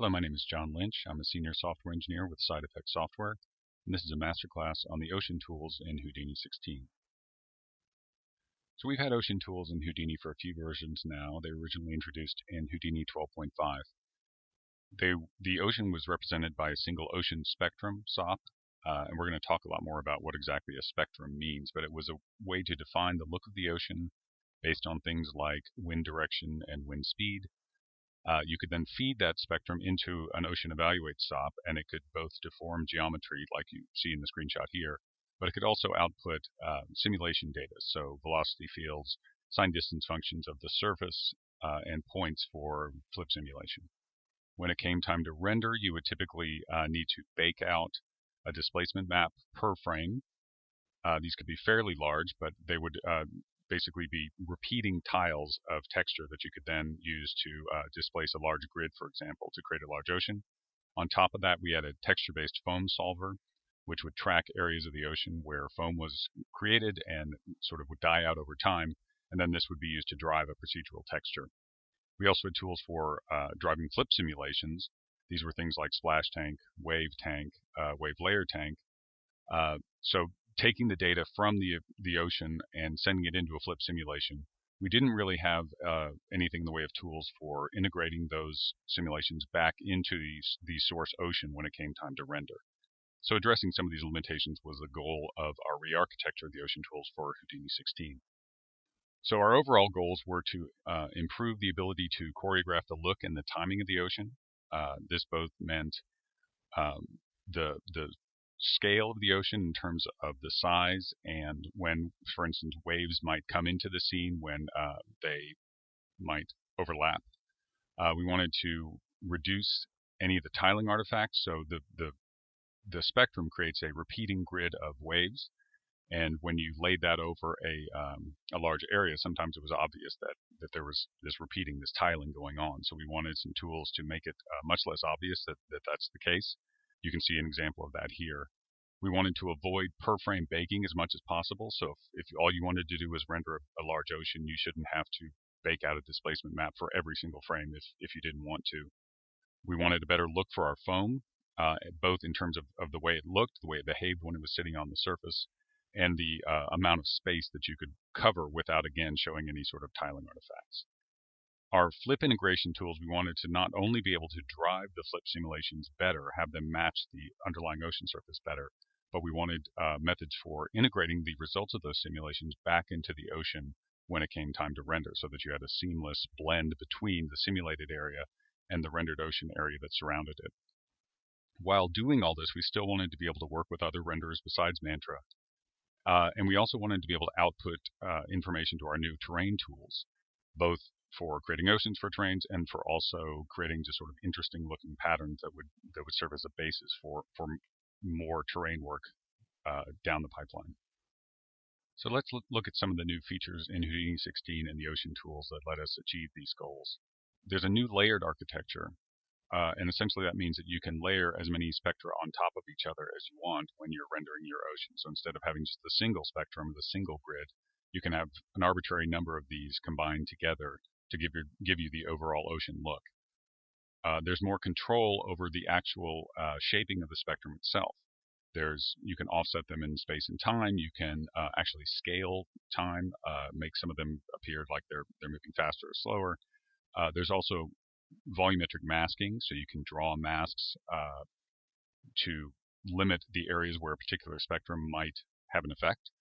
Hello, my name is John Lynch. I'm a senior software engineer with Side Effect Software, and this is a masterclass on the Ocean tools in Houdini 16. So we've had Ocean tools in Houdini for a few versions now. They were originally introduced in Houdini 12.5. The Ocean was represented by a single Ocean spectrum SOP, and we're going to talk a lot more about what exactly a spectrum means, but it was a way to define the look of the ocean based on things like wind direction and wind speed. You could then feed that spectrum into an Ocean Evaluate SOP, and it could both deform geometry, like you see in the screenshot here, but it could also output simulation data, so velocity fields, sine distance functions of the surface, and points for flip simulation. When it came time to render, you would typically need to bake out a displacement map per frame. These could be fairly large, but they would basically be repeating tiles of texture that you could then use to displace a large grid, for example, to create a large ocean. On top of that, we had a texture-based foam solver, which would track areas of the ocean where foam was created and sort of would die out over time, and then this would be used to drive a procedural texture. We also had tools for driving flip simulations. These were things like splash tank, wave layer tank. So taking the data from the ocean and sending it into a flip simulation, we didn't really have anything in the way of tools for integrating those simulations back into the source ocean when it came time to render. So addressing some of these limitations was the goal of our re-architecture of the Ocean tools for Houdini 16. So our overall goals were to improve the ability to choreograph the look and the timing of the ocean. This both meant the scale of the ocean in terms of the size and when, for instance, waves might come into the scene, when they might overlap. We wanted to reduce any of the tiling artifacts, so the spectrum creates a repeating grid of waves, and when you laid that over a large area, sometimes it was obvious that there was this tiling going on. So we wanted some tools to make it much less obvious that that's the case. You can see an example of that here. We wanted to avoid per frame baking as much as possible. So if all you wanted to do was render a large ocean, you shouldn't have to bake out a displacement map for every single frame if you didn't want to. We wanted a better look for our foam, both in terms of the way it looked, the way it behaved when it was sitting on the surface, and the amount of space that you could cover without, again, showing any sort of tiling artifacts. Our flip integration tools, we wanted to not only be able to drive the flip simulations better, have them match the underlying ocean surface better, but we wanted methods for integrating the results of those simulations back into the ocean when it came time to render, so that you had a seamless blend between the simulated area and the rendered ocean area that surrounded it. While doing all this, we still wanted to be able to work with other renderers besides Mantra, and we also wanted to be able to output information to our new terrain tools, both for creating oceans for terrains and for also creating just sort of interesting looking patterns that would serve as a basis for more terrain work down the pipeline. So let's look at some of the new features in Houdini 16 and the Ocean tools that let us achieve these goals. There's a new layered architecture, and essentially that means that you can layer as many spectra on top of each other as you want when you're rendering your ocean. So instead of having just the single spectrum, the single grid, you can have an arbitrary number of these combined together to give you the overall ocean look. There's more control over the actual shaping of the spectrum itself. You can offset them in space and time. You can actually scale time, make some of them appear like they're moving faster or slower. There's also volumetric masking, so you can draw masks to limit the areas where a particular spectrum might have an effect.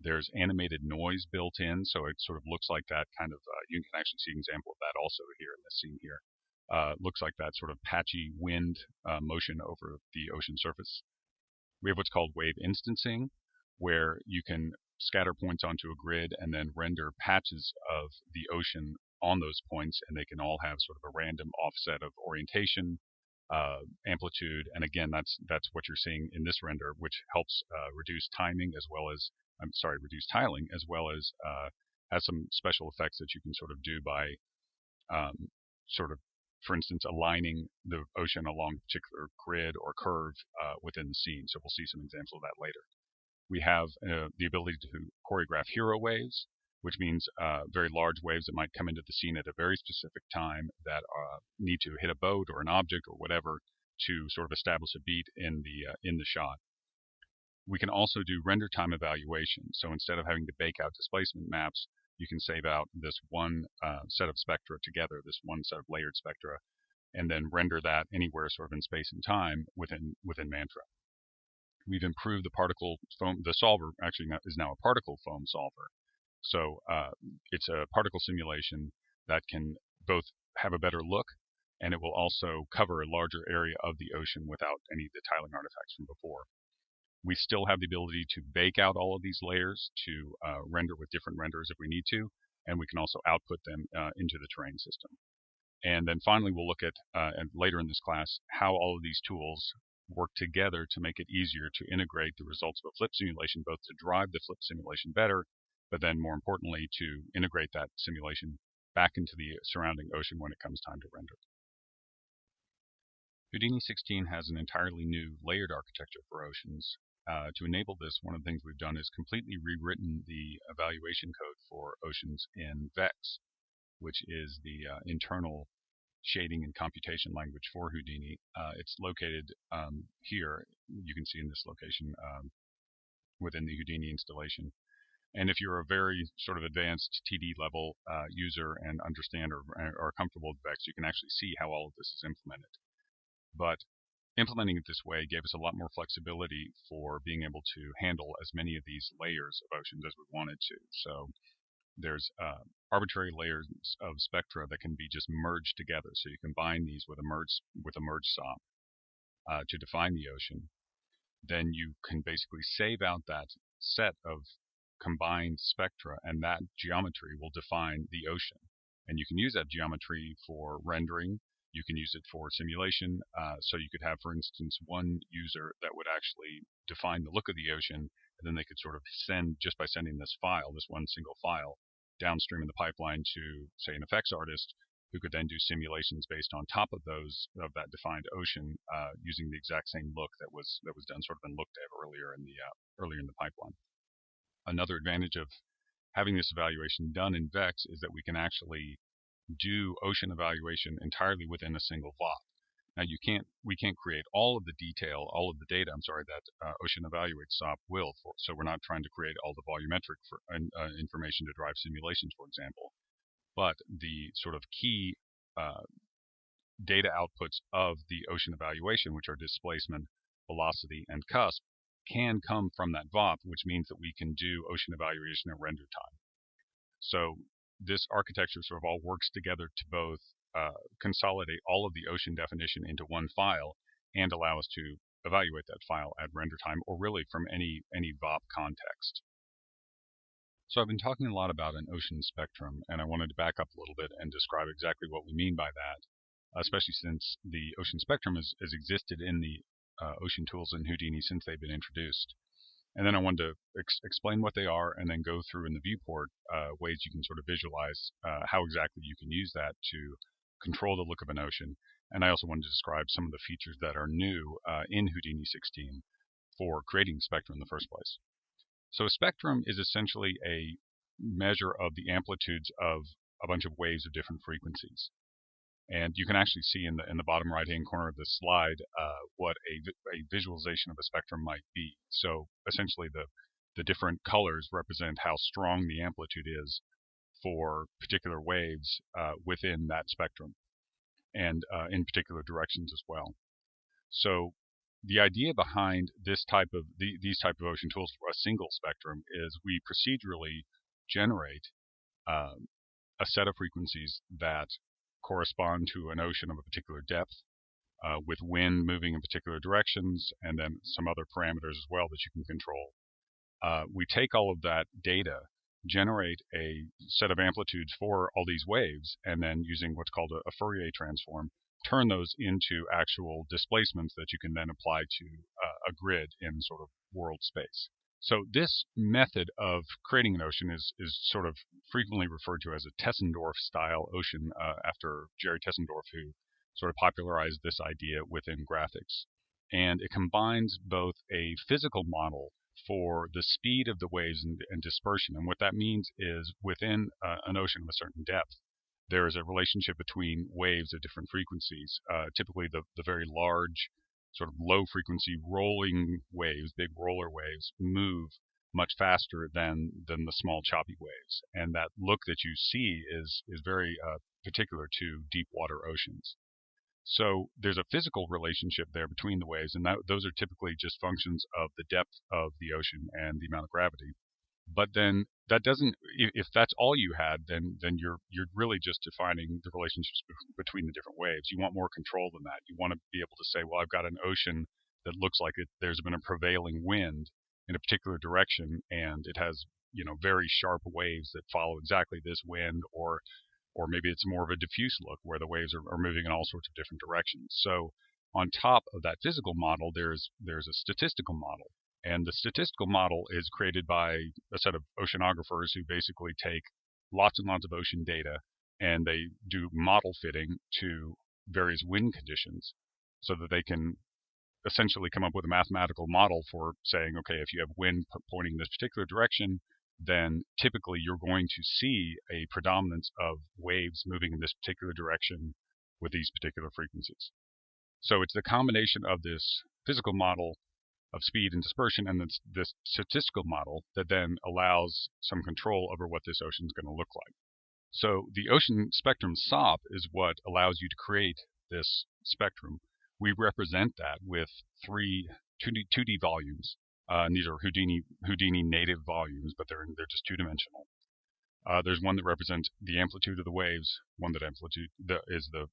There's animated noise built in, so it sort of looks like that kind of, you can actually see an example of that also here in this scene here. Looks like that sort of patchy wind motion over the ocean surface. We have what's called wave instancing, where you can scatter points onto a grid and then render patches of the ocean on those points, and they can all have sort of a random offset of orientation, amplitude, and again, that's what you're seeing in this render, which helps reduce tiling, as well as has some special effects that you can sort of do by for instance, aligning the ocean along a particular grid or curve within the scene. So we'll see some examples of that later. We have the ability to choreograph hero waves. which means very large waves that might come into the scene at a very specific time that need to hit a boat or an object or whatever to sort of establish a beat in the shot. We can also do render time evaluation. So instead of having to bake out displacement maps, you can save out this one set of spectra together, this one set of layered spectra, and then render that anywhere sort of in space and time within Mantra. We've improved the particle foam. The solver actually is now a particle foam solver. So it's a particle simulation that can both have a better look, and it will also cover a larger area of the ocean without any of the tiling artifacts from before. We still have the ability to bake out all of these layers to render with different renderers if we need to, and we can also output them into the terrain system. And then finally, we'll look at, and later in this class, how all of these tools work together to make it easier to integrate the results of a flip simulation, both to drive the flip simulation better, but then more importantly, to integrate that simulation back into the surrounding ocean when it comes time to render. Houdini 16 has an entirely new layered architecture for oceans. To enable this, one of the things we've done is completely rewritten the evaluation code for oceans in VEX, which is the internal shading and computation language for Houdini. It's located here. You can see in this location within the Houdini installation. And if you're a very sort of advanced TD level user and understand or are comfortable with VEX, you can actually see how all of this is implemented. But implementing it this way gave us a lot more flexibility for being able to handle as many of these layers of oceans as we wanted to. So there's arbitrary layers of spectra that can be just merged together. So you combine these with a merge SOP to define the ocean. Then you can basically save out that set of combined spectra, and that geometry will define the ocean. And you can use that geometry for rendering. You can use it for simulation. So you could have, for instance, one user that would actually define the look of the ocean, and then they could sort of send, just by sending this file, this one single file, downstream in the pipeline to, say, an effects artist, who could then do simulations based on top of that defined ocean, using the exact same look that was done sort of in LookDev earlier in the pipeline. Another advantage of having this evaluation done in VEX is that we can actually do ocean evaluation entirely within a single VOP. Now we can't create all of the data, that Ocean Evaluate SOP will. So we're not trying to create all the volumetric information to drive simulations, for example. But the sort of key data outputs of the ocean evaluation, which are displacement, velocity, and cusp, can come from that VOP, which means that we can do ocean evaluation at render time. So this architecture sort of all works together to both consolidate all of the ocean definition into one file and allow us to evaluate that file at render time, or really from any VOP context. So I've been talking a lot about an ocean spectrum, and I wanted to back up a little bit and describe exactly what we mean by that, especially since the ocean spectrum has existed in the ocean tools in Houdini since they've been introduced. And then I wanted to explain what they are, and then go through in the viewport ways you can sort of visualize how exactly you can use that to control the look of an ocean. And I also wanted to describe some of the features that are new in Houdini 16 for creating spectrum in the first place. So a spectrum is essentially a measure of the amplitudes of a bunch of waves of different frequencies. And you can actually see in the bottom right-hand corner of this slide what a visualization of a spectrum might be. So essentially the different colors represent how strong the amplitude is for particular waves within that spectrum, and in particular directions as well. So the idea behind these type of ocean tools for a single spectrum is we procedurally generate a set of frequencies that correspond to an ocean of a particular depth, with wind moving in particular directions, and then some other parameters as well that you can control. We take all of that data, generate a set of amplitudes for all these waves, and then using what's called a Fourier transform, turn those into actual displacements that you can then apply to a grid in sort of world space. So this method of creating an ocean is sort of frequently referred to as a Tessendorf-style ocean, after Jerry Tessendorf, who sort of popularized this idea within graphics. And it combines both a physical model for the speed of the waves and dispersion. And what that means is within an ocean of a certain depth, there is a relationship between waves of different frequencies. Typically, the very large, sort of low frequency rolling waves, big roller waves, move much faster than the small choppy waves. And that look that you see is very particular to deep water oceans. So there's a physical relationship there between the waves, and those are typically just functions of the depth of the ocean and the amount of gravity. But then that doesn't, if that's all you had, then you're really just defining the relationships between the different waves. You want more control than that. You want to be able to say, well, I've got an ocean that looks like there's been a prevailing wind in a particular direction, and it has very sharp waves that follow exactly this wind, or maybe it's more of a diffuse look where the waves are moving in all sorts of different directions. So on top of that physical model, there's a statistical model. And the statistical model is created by a set of oceanographers who basically take lots and lots of ocean data and they do model fitting to various wind conditions so that they can essentially come up with a mathematical model for saying, okay, if you have wind pointing in this particular direction, then typically you're going to see a predominance of waves moving in this particular direction with these particular frequencies. So it's the combination of this physical model of speed and dispersion and this statistical model that then allows some control over what this ocean is going to look like. So the ocean spectrum SOP is what allows you to create this spectrum. We represent that with three 2D volumes. And these are Houdini native volumes, but they're just two-dimensional. There's one that represents the amplitude of the waves, one that is the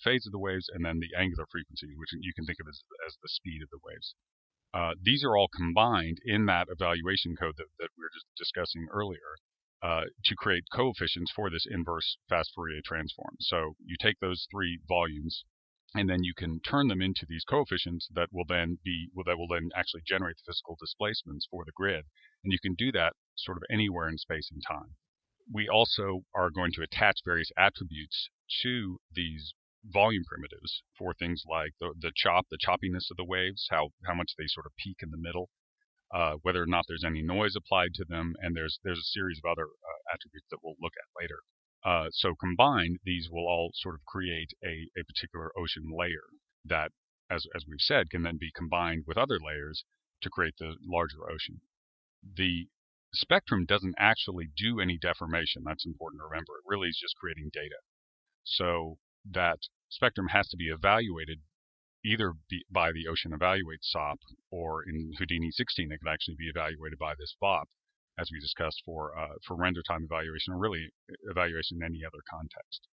phase of the waves, and then the angular frequency, which you can think of as the speed of the waves. These are all combined in that evaluation code that we were just discussing earlier to create coefficients for this inverse fast Fourier transform. So you take those three volumes, and then you can turn them into these coefficients that will then actually generate the physical displacements for the grid. And you can do that sort of anywhere in space and time. We also are going to attach various attributes to these volume primitives for things like the choppiness of the waves, how much they sort of peak in the middle, whether or not there's any noise applied to them, and there's a series of other attributes that we'll look at later. So combined, these will all sort of create a particular ocean layer that, as we've said, can then be combined with other layers to create the larger ocean. The spectrum doesn't actually do any deformation. That's important to remember. It really is just creating data. So that spectrum has to be evaluated either by the Ocean Evaluate SOP, or in Houdini 16 it can actually be evaluated by this VOP, as we discussed for render time evaluation, or really evaluation in any other context.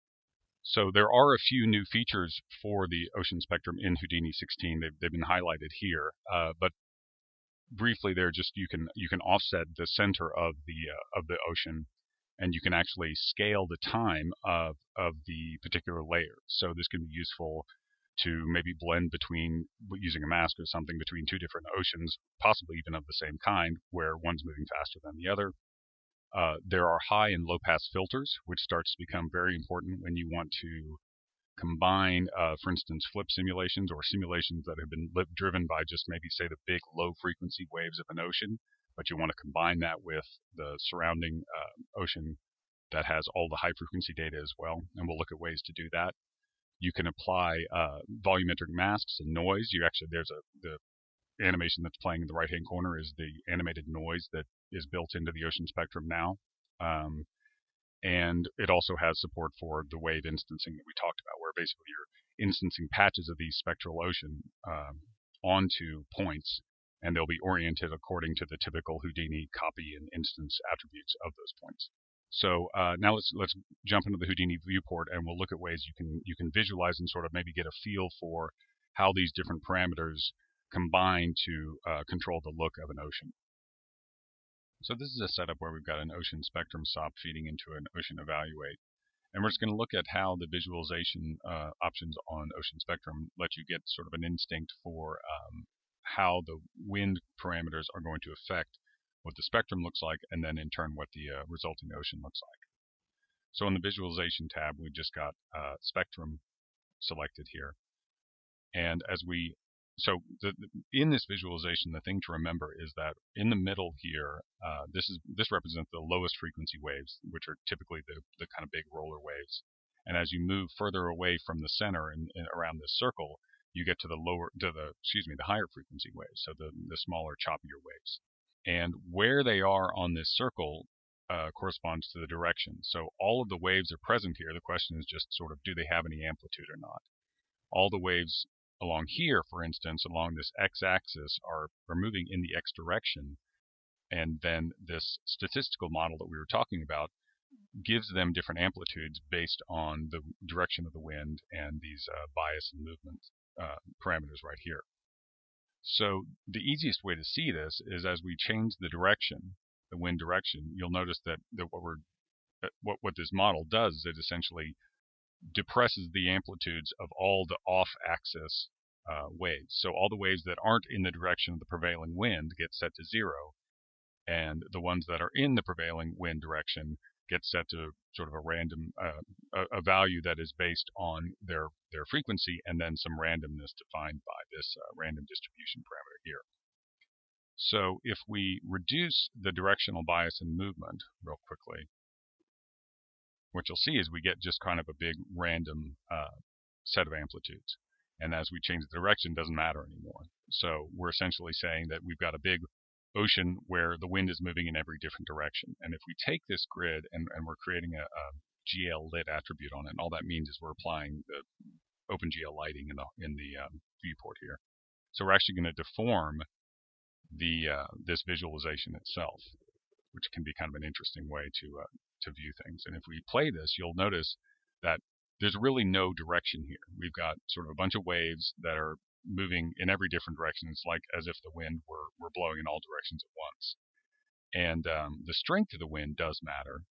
So there are a few new features for the ocean spectrum in Houdini 16. They've been highlighted here, but briefly, they're just you can offset the center of the ocean, and you can actually scale the time of the particular layer. So this can be useful to maybe blend between, using a mask or something, between two different oceans, possibly even of the same kind, where one's moving faster than the other. There are high and low pass filters, which starts to become very important when you want to combine, for instance, flip simulations or simulations that have been driven by just maybe, say, the big low frequency waves of an ocean, but you want to combine that with the surrounding ocean that has all the high frequency data as well, and we'll look at ways to do that. You can apply volumetric masks and noise. There's the animation that's playing in the right-hand corner is the animated noise that is built into the ocean spectrum now. And it also has support for the wave instancing that we talked about, where basically you're instancing patches of these spectral ocean onto points, and they'll be oriented according to the typical Houdini copy and instance attributes of those points. So now let's jump into the Houdini viewport, and we'll look at ways you can visualize and sort of maybe get a feel for how these different parameters combine to control the look of an ocean. So this is a setup where we've got an ocean spectrum SOP feeding into an ocean evaluate. And we're just going to look at how the visualization options on ocean spectrum let you get sort of an instinct for how the wind parameters are going to affect what the spectrum looks like, and then in turn what the resulting ocean looks like. So in the visualization tab, we've just got spectrum selected here. And as we So in this visualization, the thing to remember is that in the middle here, this represents the lowest frequency waves, which are typically the kind of big roller waves. And as you move further away from the center and around this circle, you get to the higher frequency waves, so the smaller, choppier waves. And where they are on this circle corresponds to the direction. So all of the waves are present here. The question is just sort of, do they have any amplitude or not? All the waves along here, for instance, along this x-axis are moving in the x direction, and then this statistical model that we were talking about gives them different amplitudes based on the direction of the wind and these bias and movement parameters right here. So the easiest way to see this is as we change the direction, the wind direction, you'll notice that what this model does is it essentially depresses the amplitudes of all the off-axis waves. So all the waves that aren't in the direction of the prevailing wind get set to 0, and the ones that are in the prevailing wind direction get set to sort of a random a value that is based on their frequency and then some randomness defined by this random distribution parameter here. So if we reduce the directional bias and movement real quickly, what you'll see is we get just kind of a big random set of amplitudes. And as we change the direction, it doesn't matter anymore. So we're essentially saying that we've got a big ocean where the wind is moving in every different direction. And if we take this grid and we're creating a GL lit attribute on it, and all that means is we're applying the OpenGL lighting in the viewport here. So we're actually going to deform this visualization itself, which can be kind of an interesting way to view things. And if we play this, you'll notice that there's really no direction here. We've got sort of a bunch of waves that are moving in every different direction. It's like as if the wind were blowing in all directions at once. And the strength of the wind does matter.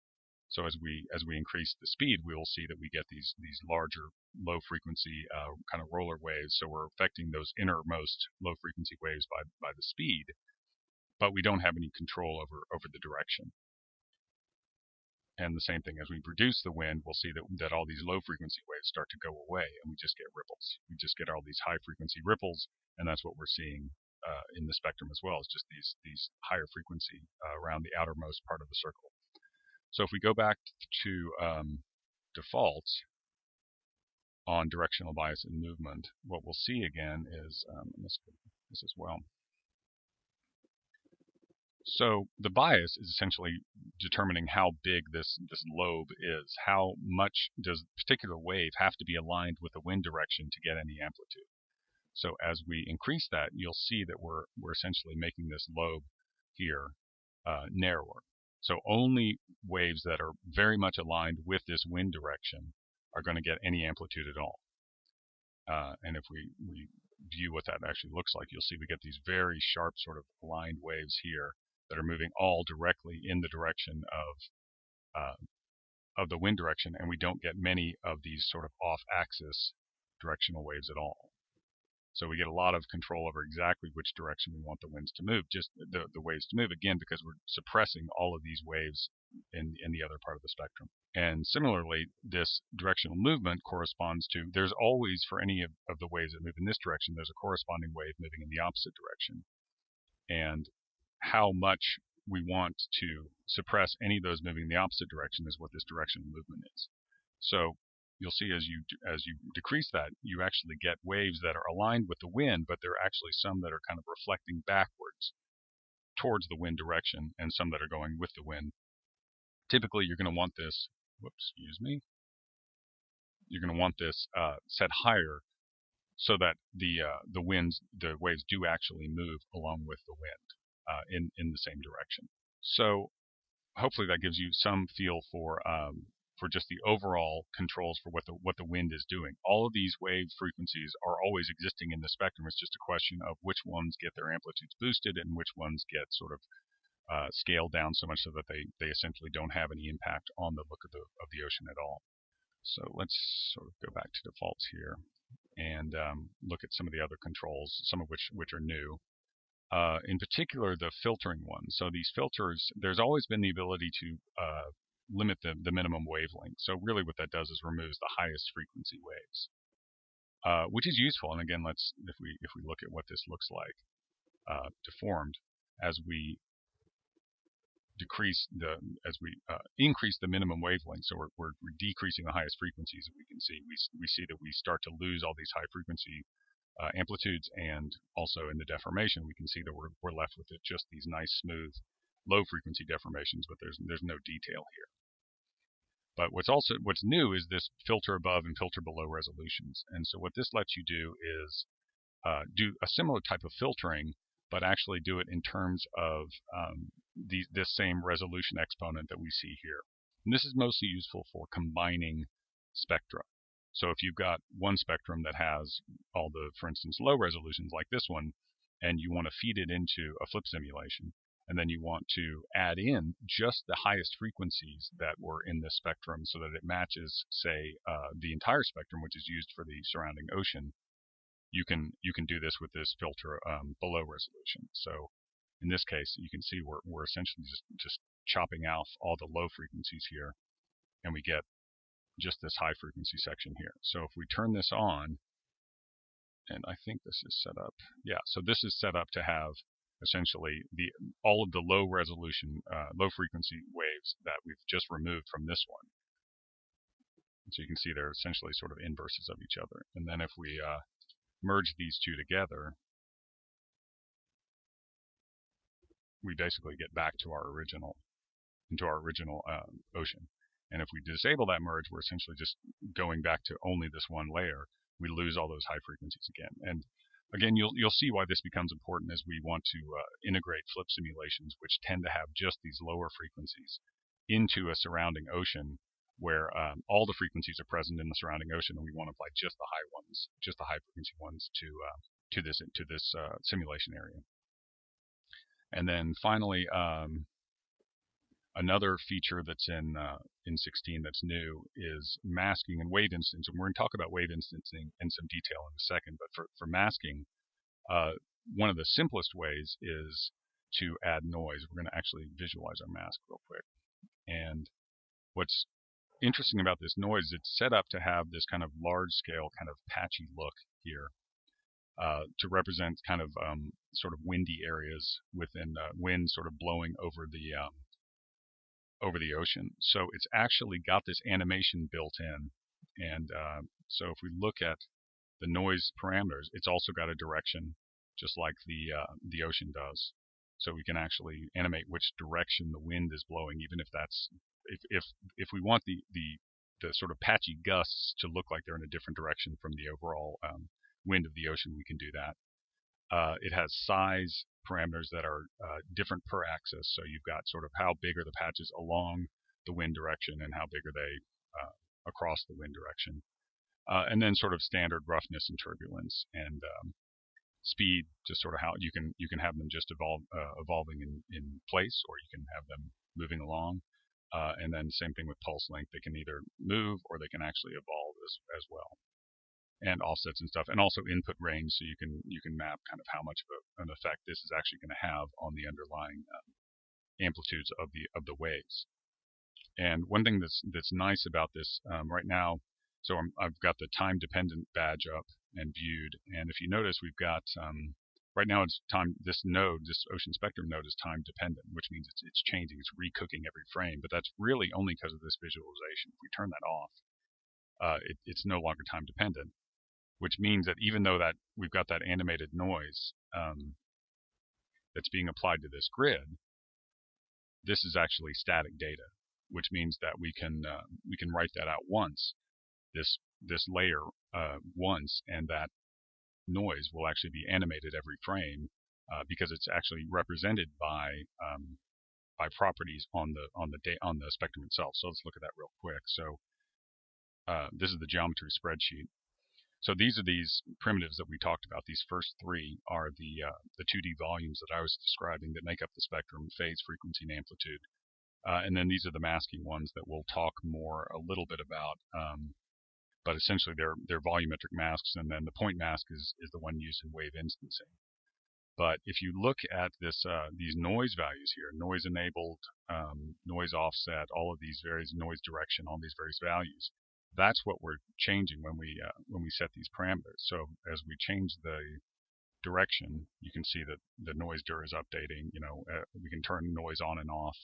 So as we increase the speed, we will see that we get these larger low frequency kind of roller waves. So we're affecting those innermost low frequency waves by the speed, but we don't have any control over the direction. And the same thing, as we reduce the wind, we'll see that all these low frequency waves start to go away, and we just get ripples. We just get all these high frequency ripples, and that's what we're seeing in the spectrum as well, is just these higher frequency around the outermost part of the circle. So if we go back to defaults on directional bias and movement, what we'll see again is, let's go this as well. So the bias is essentially determining how big this lobe is. How much does a particular wave have to be aligned with the wind direction to get any amplitude? So as we increase that, you'll see that we're essentially making this lobe here narrower. So only waves that are very much aligned with this wind direction are going to get any amplitude at all. And if we view what that actually looks like, you'll see we get these very sharp sort of aligned waves here that are moving all directly in the direction of the wind direction, and we don't get many of these sort of off-axis directional waves at all. So we get a lot of control over exactly which direction we want the winds to move, just the waves to move, again, because we're suppressing all of these waves in the other part of the spectrum. And similarly, this directional movement corresponds to, there's always, for any of the waves that move in this direction, there's a corresponding wave moving in the opposite direction. And how much we want to suppress any of those moving in the opposite direction is what this directional movement is. So you'll see as you decrease that, you actually get waves that are aligned with the wind, but there are actually some that are kind of reflecting backwards towards the wind direction and some that are going with the wind. Typically, you're going to want this, you're going to want this set higher so that the waves do actually move along with the wind in the same direction. So hopefully that gives you some feel for just the overall controls for what the wind is doing. All of these wave frequencies are always existing in the spectrum. It's just a question of which ones get their amplitudes boosted and which ones get sort of scaled down so much so that they essentially don't have any impact on the look of the ocean at all. So let's sort of go back to defaults here and look at some of the other controls, some of which are new. In particular, the filtering ones. So these filters, there's always been the ability to limit the minimum wavelength. So really what that does is removes the highest frequency waves. which is useful. And again, if we look at what this looks like deformed, as we increase the minimum wavelength, so we're decreasing the highest frequencies that we can see. We see that we start to lose all these high frequency amplitudes, and also in the deformation we can see that we're left with just these nice smooth low frequency deformations, but there's no detail here. But what's new is this filter above and filter below resolutions. And so what this lets you do is do a similar type of filtering, but actually do it in terms of this same resolution exponent that we see here. And this is mostly useful for combining spectra. So if you've got one spectrum that has all the, for instance, low resolutions like this one, and you want to feed it into a flip simulation, and then you want to add in just the highest frequencies that were in this spectrum so that it matches, say, the entire spectrum, which is used for the surrounding ocean, you can do this with this filter below resolution. So in this case, you can see we're essentially just chopping off all the low frequencies here, and we get just this high frequency section here. So if we turn this on, and I think this is set up, yeah, so this is set up to have essentially all of the low resolution, low frequency waves that we've just removed from this one. So you can see they're essentially sort of inverses of each other. And then if we merge these two together, we basically get back to our original, ocean. And if we disable that merge, we're essentially just going back to only this one layer. We lose all those high frequencies again. And again, you'll see why this becomes important as we want to integrate flip simulations, which tend to have just these lower frequencies, into a surrounding ocean where all the frequencies are present in the surrounding ocean, and we want to apply just the high ones, just the high frequency ones to this simulation area. And then finally, another feature that's in 16 that's new is masking and wave instancing. And we're going to talk about wave instancing in some detail in a second. But for masking, one of the simplest ways is to add noise. We're going to actually visualize our mask real quick. And what's interesting about this noise, it's set up to have this kind of large-scale, kind of patchy look here, to represent kind of sort of windy areas within wind sort of blowing over the ocean. So it's actually got this animation built in, and so if we look at the noise parameters, it's also got a direction, just like the ocean does. So we can actually animate which direction the wind is blowing, even if that's if we want the sort of patchy gusts to look like they're in a different direction from the overall wind of the ocean, we can do that. It has size parameters that are different per axis. So you've got sort of how big are the patches along the wind direction and how big are they across the wind direction. And then sort of standard roughness and turbulence, and speed, just sort of how you can have them just evolving in place, or you can have them moving along. And then same thing with pulse length. They can either move or they can actually evolve as well. And offsets and stuff, and also input range, so you can map kind of how much of an effect this is actually going to have on the underlying amplitudes of the waves. And one thing that's nice about this right now, so I've got the time dependent badge up and viewed, and if you notice, we've got right now it's time. This ocean spectrum node is time dependent, which means it's changing, it's recooking every frame. But that's really only because of this visualization. If we turn that off, it's no longer time dependent, which means that even though that we've got that animated noise that's being applied to this grid, this is actually static data, which means that we can write that out once, this layer once, and that noise will actually be animated every frame because it's actually represented by properties on the spectrum itself. So let's look at that real quick. So this is the geometry spreadsheet. So these are these primitives that we talked about. These first three are the 2D volumes that I was describing that make up the spectrum: phase, frequency, and amplitude. And then these are the masking ones that we'll talk a little bit about. But essentially they're volumetric masks, and then the point mask is the one used in wave instancing. But if you look at these noise values here, noise enabled, noise offset, all of these various noise direction, all these various values, That's what we're changing when we set these parameters. So as we change the direction, you can see that the noise dir is updating. We can turn noise on and off.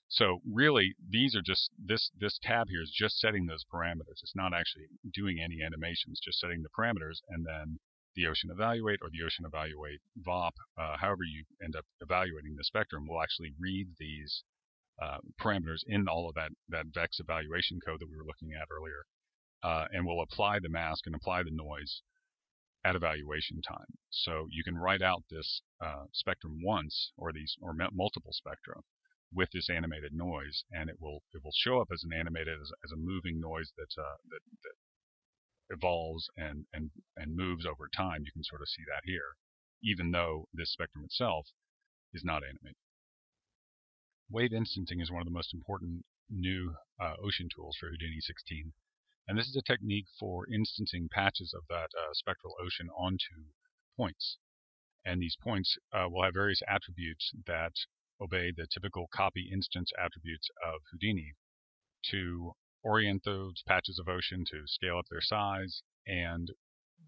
So really, these are just this tab here is just setting those parameters. It's not actually doing any animations, just setting the parameters, and then the Ocean Evaluate or the Ocean Evaluate VOP, however you end up evaluating the spectrum, will actually read these parameters in all of that VEX evaluation code that we were looking at earlier, and will apply the mask and apply the noise at evaluation time. So you can write out this spectrum once, or multiple spectra, with this animated noise, and it will show up as an animated as a moving noise that evolves and moves over time. You can sort of see that here, even though this spectrum itself is not animated. Wave instancing is one of the most important new ocean tools for Houdini 16, and this is a technique for instancing patches of that spectral ocean onto points. And these points will have various attributes that obey the typical copy instance attributes of Houdini to orient those patches of ocean, to scale up their size, and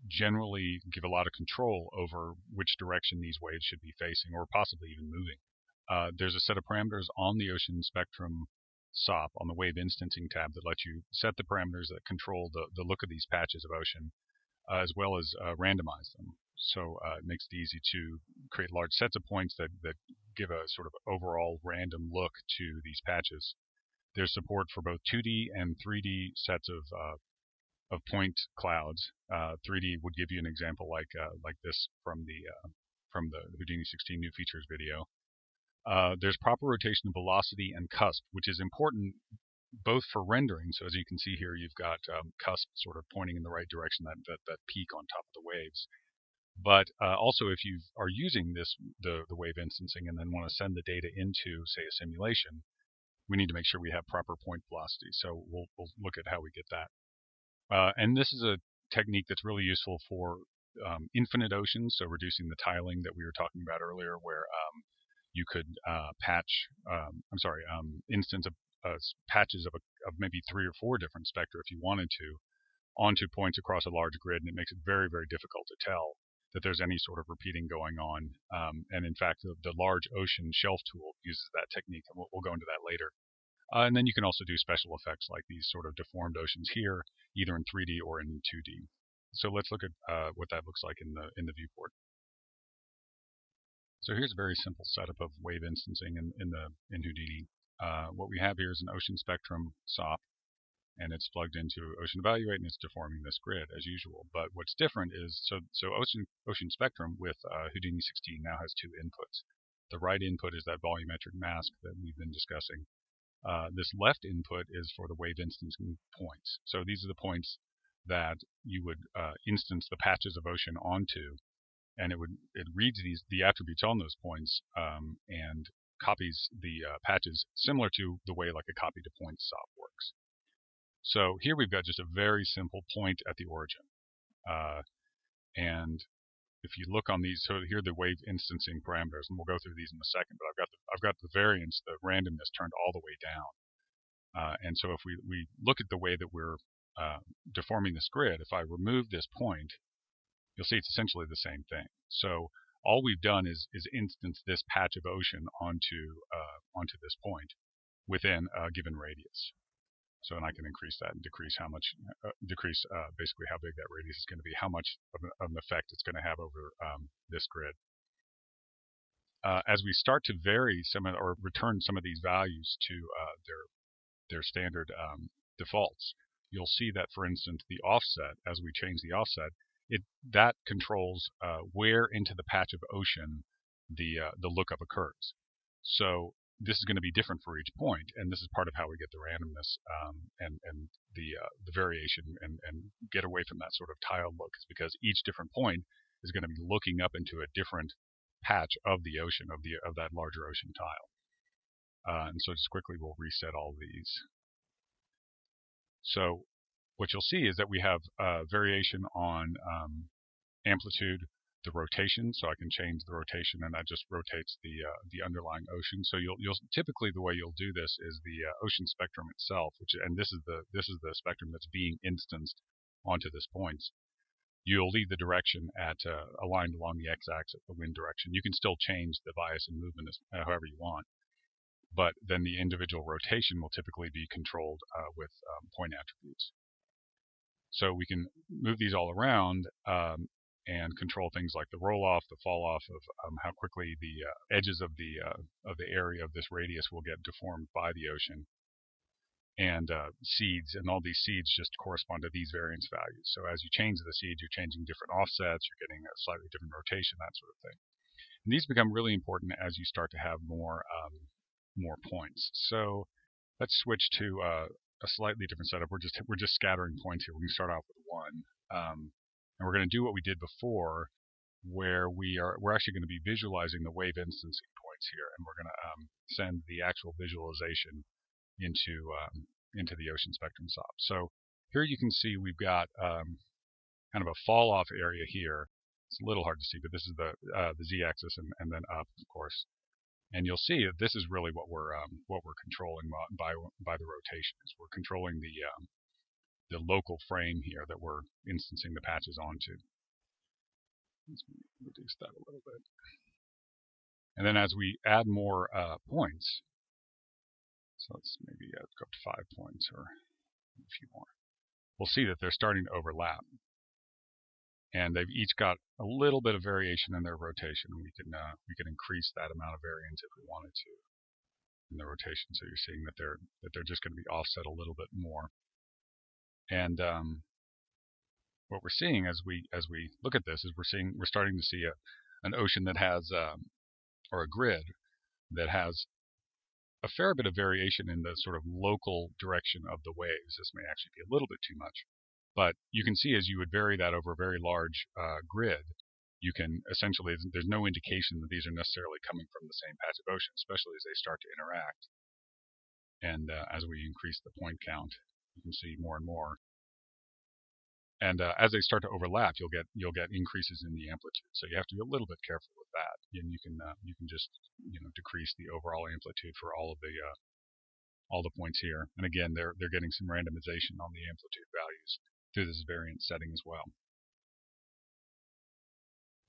generally give a lot of control over which direction these waves should be facing, or possibly even moving. There's a set of parameters on the Ocean Spectrum SOP on the Wave Instancing tab that let you set the parameters that control the look of these patches of ocean, as well as randomize them. So it makes it easy to create large sets of points that give a sort of overall random look to these patches. There's support for both 2D and 3D sets of point clouds. 3D would give you an example like this from the Houdini 16 new features video. There's proper rotation of velocity and cusp, which is important both for rendering. So as you can see here, you've got cusp sort of pointing in the right direction, that peak on top of the waves. But also, if you are using the wave instancing and then want to send the data into, say, a simulation, we need to make sure we have proper point velocity. So we'll look at how we get that. And this is a technique that's really useful for infinite oceans, so reducing the tiling that we were talking about earlier, where you could instance patches of maybe 3 or 4 different spectra if you wanted to onto points across a large grid, and it makes it very, very difficult to tell that there's any sort of repeating going on. And in fact, the large ocean shelf tool uses that technique, and we'll go into that later. And then you can also do special effects like these sort of deformed oceans here, either in 3D or in 2D. So let's look at what that looks like in the viewport. So here's a very simple setup of wave instancing in Houdini. What we have here is an Ocean Spectrum SOP, and it's plugged into Ocean Evaluate, and it's deforming this grid as usual. But what's different is, so Ocean Spectrum with Houdini 16 now has 2 inputs. The right input is that volumetric mask that we've been discussing. This left input is for the wave instancing points. So these are the points that you would instance the patches of ocean onto, and it reads the attributes on those points and copies the patches, similar to the way like a copy to point SOP works. So here we've got just a very simple point at the origin, and if you look on these, so here are the wave instancing parameters, and we'll go through these in a second. But I've got the variance, the randomness turned all the way down, and so if we look at the way that we're deforming this grid, if I remove this point, you'll see it's essentially the same thing. So all we've done is instance this patch of ocean onto this point within a given radius. So, and I can increase that and decrease basically how big that radius is going to be, how much of an effect it's going to have over this grid. As we start to vary or return some of these values to their standard defaults, you'll see that, for instance, the offset, as we change the offset, that controls where into the patch of ocean the lookup occurs. So this is going to be different for each point, and this is part of how we get the randomness and the variation and get away from that sort of tiled look, is because each different point is going to be looking up into a different patch of the ocean, of that larger ocean tile. And so just quickly we'll reset all these. So what you'll see is that we have variation on amplitude, the rotation, so I can change the rotation, and that just rotates the underlying ocean. So you'll typically, the way you'll do this is the ocean spectrum itself, and this is the spectrum that's being instanced onto this point. You'll leave the direction at aligned along the x-axis, the wind direction. You can still change the bias and movement however you want, but then the individual rotation will typically be controlled with point attributes. So we can move these all around and control things like the roll-off, the fall-off of how quickly the edges of the area of this radius will get deformed by the ocean, and seeds, and all these seeds just correspond to these variance values. So as you change the seeds, you're changing different offsets, you're getting a slightly different rotation, that sort of thing. And these become really important as you start to have more points. So let's switch to a slightly different setup. We're just scattering points here. We can start off with one, and we're going to do what we did before, where we're actually going to be visualizing the wave instancing points here, and we're going to send the actual visualization into the ocean spectrum SOP. So here you can see we've got kind of a fall off area here. It's a little hard to see, but this is the z-axis and then up, of course. And you'll see that this is really what we're controlling by the rotation. Is we're controlling the local frame here that we're instancing the patches onto. Let's reduce that a little bit. And then as we add more points, so let's maybe go up to 5 points or a few more, we'll see that they're starting to overlap. And they've each got a little bit of variation in their rotation. We can increase that amount of variance if we wanted to in the rotation. So you're seeing that they're just going to be offset a little bit more. And what we're seeing as we look at this is we're starting to see an ocean that has or a grid that has a fair bit of variation in the sort of local direction of the waves. This may actually be a little bit too much. But you can see as you would vary that over a very large grid, you can essentially, there's no indication that these are necessarily coming from the same patch of ocean, especially as they start to interact. And as we increase the point count, you can see more and more. And as they start to overlap, you'll get increases in the amplitude. So you have to be a little bit careful with that. And you can just decrease the overall amplitude for all the points here. And again, they're getting some randomization on the amplitude values through this variance setting as well.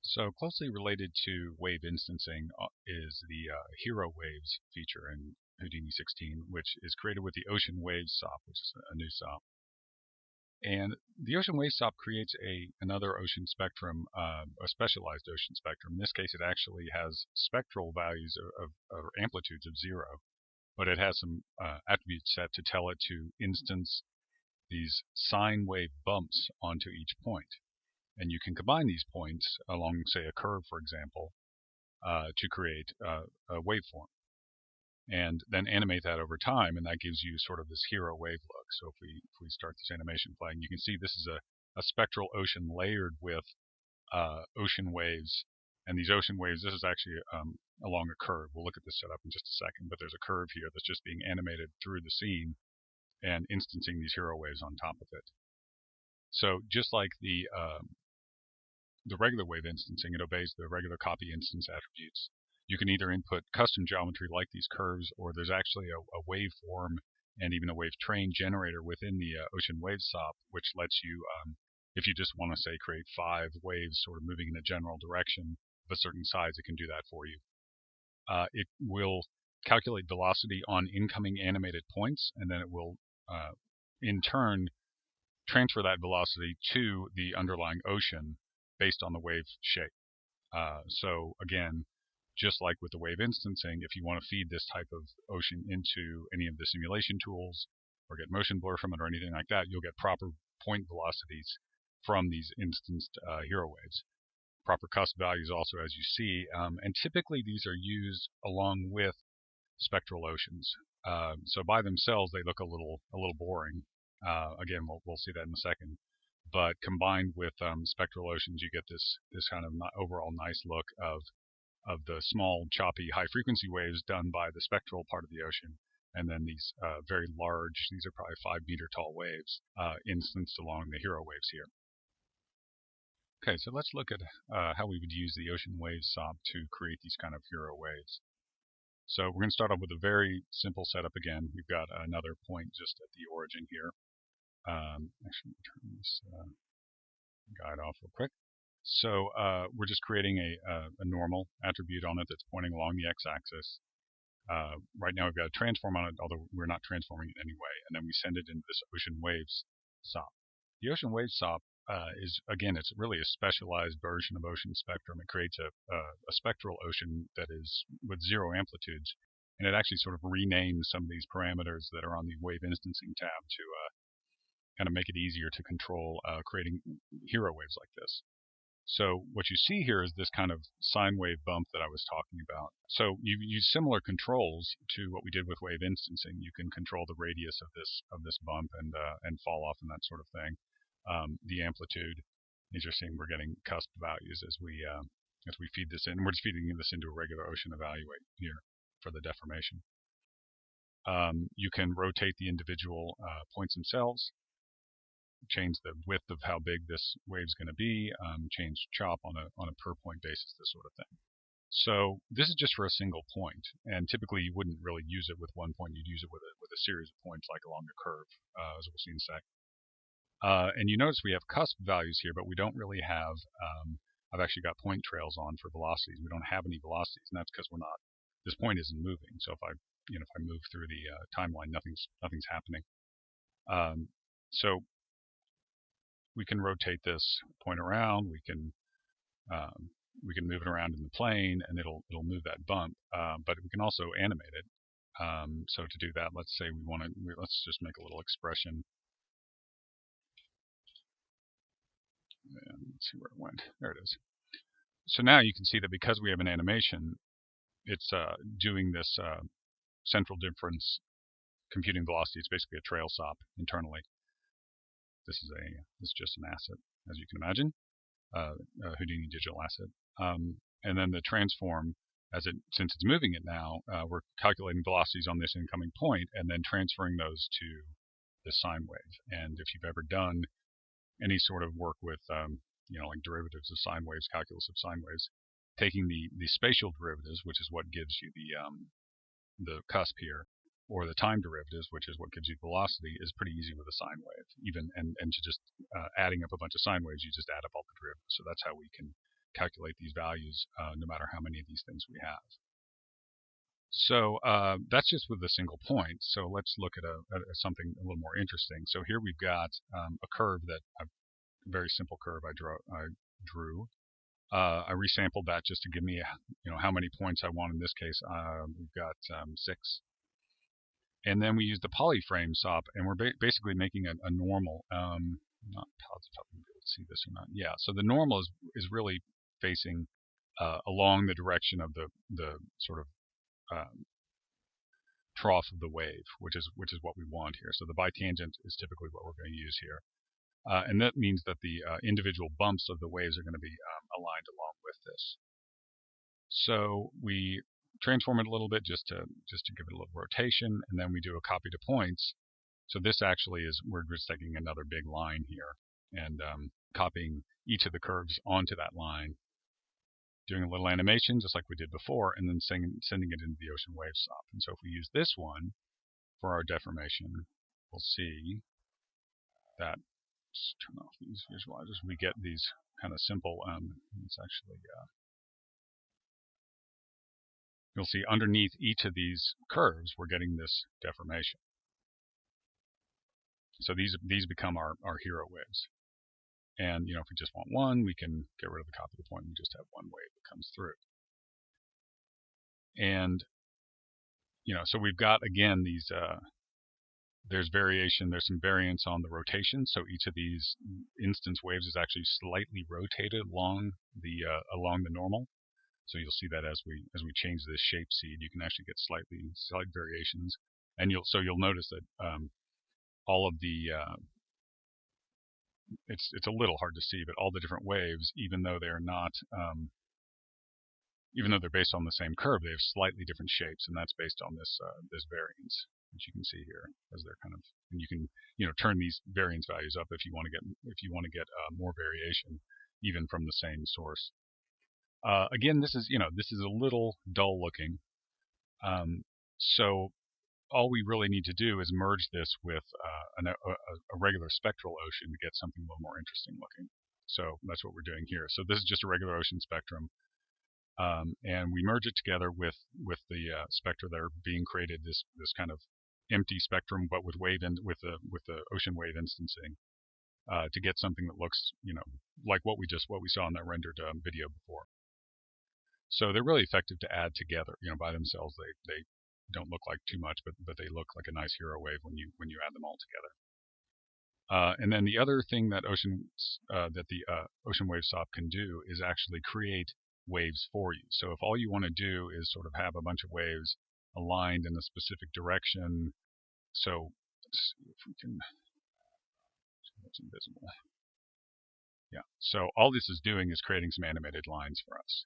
So closely related to wave instancing is the Hero Waves feature in Houdini 16, which is created with the Ocean Waves SOP, which is a new SOP. And the Ocean Waves SOP creates another ocean spectrum, a specialized ocean spectrum. In this case, it actually has spectral values of amplitudes of 0, but it has some attributes set to tell it to instance these sine wave bumps onto each point. And you can combine these points along, say, a curve, for example, to create a waveform. And then animate that over time, and that gives you sort of this hero wave look. So if we start this animation playing, you can see this is a spectral ocean layered with ocean waves. And these ocean waves, this is actually along a curve. We'll look at this setup in just a second, but there's a curve here that's just being animated through the scene and instancing these hero waves on top of it. So just like the regular wave instancing, it obeys the regular copy instance attributes. You can either input custom geometry like these curves, or there's actually a waveform and even a wave train generator within the Ocean Wave SOP, which lets you, if you just want to say create 5 waves sort of moving in a general direction of a certain size, it can do that for you. It will calculate velocity on incoming animated points, and then it will in turn transfer that velocity to the underlying ocean based on the wave shape. So again, just like with the wave instancing, if you want to feed this type of ocean into any of the simulation tools or get motion blur from it or anything like that, you'll get proper point velocities from these instanced hero waves. Proper cusp values also, as you see, and typically these are used along with spectral oceans. So by themselves, they look a little boring. Again, we'll see that in a second. But combined with spectral oceans, you get this kind of overall nice look of the small, choppy, high-frequency waves done by the spectral part of the ocean, and then these very large, these are probably 5-meter tall waves, instanced along the hero waves here. Okay, so let's look at how we would use the ocean wave SOP to create these kind of hero waves. So we're going to start off with a very simple setup again. We've got another point just at the origin here. Actually, let me turn this guide off real quick. So we're just creating a normal attribute on it that's pointing along the x-axis. Right now we've got a transform on it, although we're not transforming it anyway, and then we send it into this ocean waves SOP. The ocean wave SOP is, again, it's really a specialized version of ocean spectrum. It creates a spectral ocean that is with zero amplitudes, and it actually sort of renames some of these parameters that are on the wave instancing tab to kind of make it easier to control creating hero waves like this. So what you see here is this kind of sine wave bump that I was talking about. So you use similar controls to what we did with wave instancing. You can control the radius of this bump and fall off and that sort of thing. The amplitude, as you're seeing, we're getting cusp values as we feed this in. We're just feeding this into a regular ocean evaluate here for the deformation. You can rotate the individual points themselves, change the width of how big this wave is going to be, change chop on a per point basis, this sort of thing. So this is just for a single point, and typically you wouldn't really use it with one point. You'd use it with a series of points like along a curve, as we'll see in a sec. And you notice we have cusp values here, but we don't really have. I've actually got point trails on for velocities. We don't have any velocities, and that's because we're not. This point isn't moving. So if I move through the timeline, nothing's happening. So we can rotate this point around. We can move it around in the plane, and it'll move that bump. But we can also animate it. So to do that, let's say let's just make a little expression. And let's see where it went. There it is. So now you can see that because we have an animation, it's doing this central difference computing velocity. It's basically a trail SOP internally. This is just an asset, as you can imagine, a Houdini digital asset. And then the transform, since it's moving it now, we're calculating velocities on this incoming point and then transferring those to the sine wave. And if you've ever done any sort of work with like derivatives of sine waves, calculus of sine waves, taking the spatial derivatives, which is what gives you the cusp here, or the time derivatives, which is what gives you velocity, is pretty easy with a sine wave. And to just adding up a bunch of sine waves, you just add up all the derivatives. So that's how we can calculate these values, no matter how many of these things we have. So that's just with a single point. So let's look at something a little more interesting. So here we've got a curve a very simple curve I drew. I resampled that just to give me how many points I want. In this case, we've got 6. And then we use the polyframe SOP, and we're basically making a normal. Not positive, if I'm able to see this or not. Yeah. So the normal is really facing along the direction of the sort of trough of the wave, which is what we want here. So the bitangent is typically what we're going to use here. And that means that the individual bumps of the waves are going to be aligned along with this. So we transform it a little bit just to give it a little rotation, and then we do a copy to points. So this actually is, we're just taking another big line here and copying each of the curves onto that line, doing a little animation just like we did before, and then sending it into the ocean wave SOP. And so if we use this one for our deformation, we'll see that. Let's turn off these visualizers. We get these kind of simple. It's actually you'll see underneath each of these curves, we're getting this deformation. So these become our hero waves. And if we just want one, we can get rid of the copy to point and just have one wave that comes through. And so we've got again these. There's variation. There's some variance on the rotation. So each of these instance waves is actually slightly rotated along the normal. So you'll see that as we change this shape seed, you can actually get slight variations, and you'll notice that all of the it's a little hard to see, but all the different waves, even though they're not even though they're based on the same curve, they have slightly different shapes, and that's based on this variance, which you can see here as they're kind of. And you can turn these variance values up if you want to get more variation. even from the same source. Again, this is a little dull looking. So all we really need to do is merge this with a regular spectral ocean to get something a little more interesting looking. So that's what we're doing here. So this is just a regular ocean spectrum, and we merge it together with the spectra that are being created. This kind of empty spectrum, but with with the ocean wave instancing, to get something that looks like what we saw in that rendered video before. So they're really effective to add together. By themselves they don't look like too much, but they look like a nice hero wave when you add them all together. And then the other thing that the Ocean Wave SOP can do is actually create waves for you. So if all you want to do is sort of have a bunch of waves aligned in a specific direction, so let's see if we can. That's invisible. Yeah. So all this is doing is creating some animated lines for us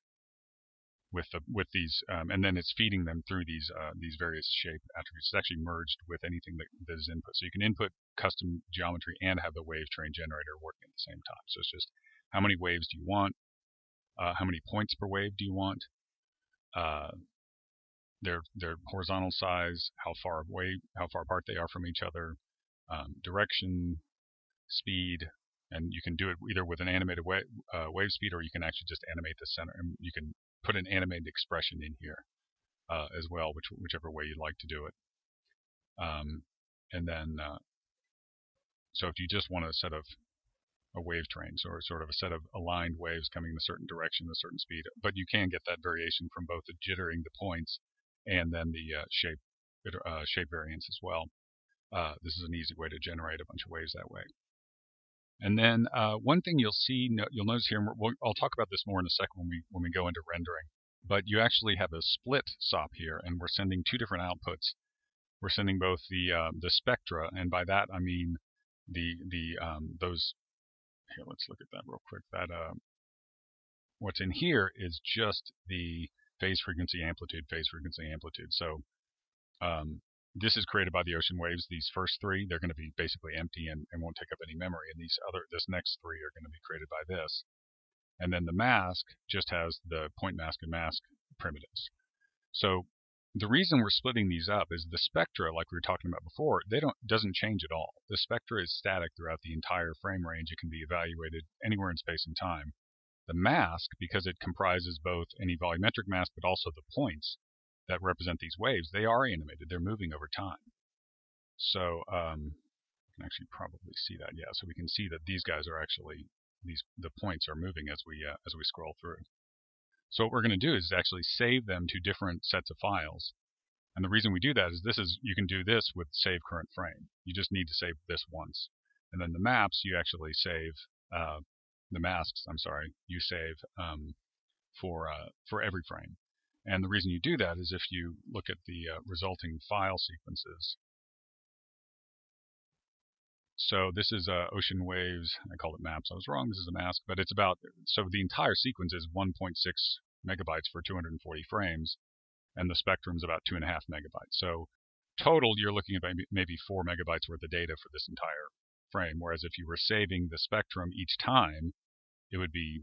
with these, and then it's feeding them through these various shape attributes. It's actually merged with anything that is input. So you can input custom geometry and have the wave train generator working at the same time. So it's just how many waves do you want, how many points per wave do you want, their horizontal size, how far apart they are from each other, direction, speed, and you can do it either with an animated wave speed, or you can actually just animate the center, and you can put an animated expression in here as well, whichever way you'd like to do it. And then, so if you just want a set of a wave train, or sort of a set of aligned waves coming in a certain direction, a certain speed, but you can get that variation from both the jittering the points and then the shape variance as well. This is an easy way to generate a bunch of waves that way. And then one thing you'll notice here, and I'll talk about this more in a second when we go into rendering, but you actually have a split SOP here, and we're sending two different outputs. We're sending both the spectra, and by that I mean those. Here, let's look at that real quick. That what's in here is just the phase frequency amplitude. So this is created by the ocean waves. These first three, they're going to be basically empty and won't take up any memory. And this next three are going to be created by this. And then the mask just has the point mask and mask primitives. So the reason we're splitting these up is the spectra, like we were talking about before, doesn't change at all. The spectra is static throughout the entire frame range. It can be evaluated anywhere in space and time. The mask, because it comprises both any volumetric mask but also the points that represent these waves, they are animated. They're moving over time. So you can actually probably see that. Yeah, so we can see that these guys are actually the points are moving as we scroll through. So what we're going to do is actually save them to different sets of files. And the reason we do that is you can do this with save current frame. You just need to save this once. And then the maps, you actually save the masks. I'm sorry, you save for every frame. And the reason you do that is if you look at the resulting file sequences. So this is ocean waves. I called it maps. I was wrong. This is a mask, but it's about, so the entire sequence is 1.6 megabytes for 240 frames, and the spectrum is about 2.5 megabytes. So total, you're looking at maybe 4 megabytes worth of data for this entire frame. Whereas if you were saving the spectrum each time, it would be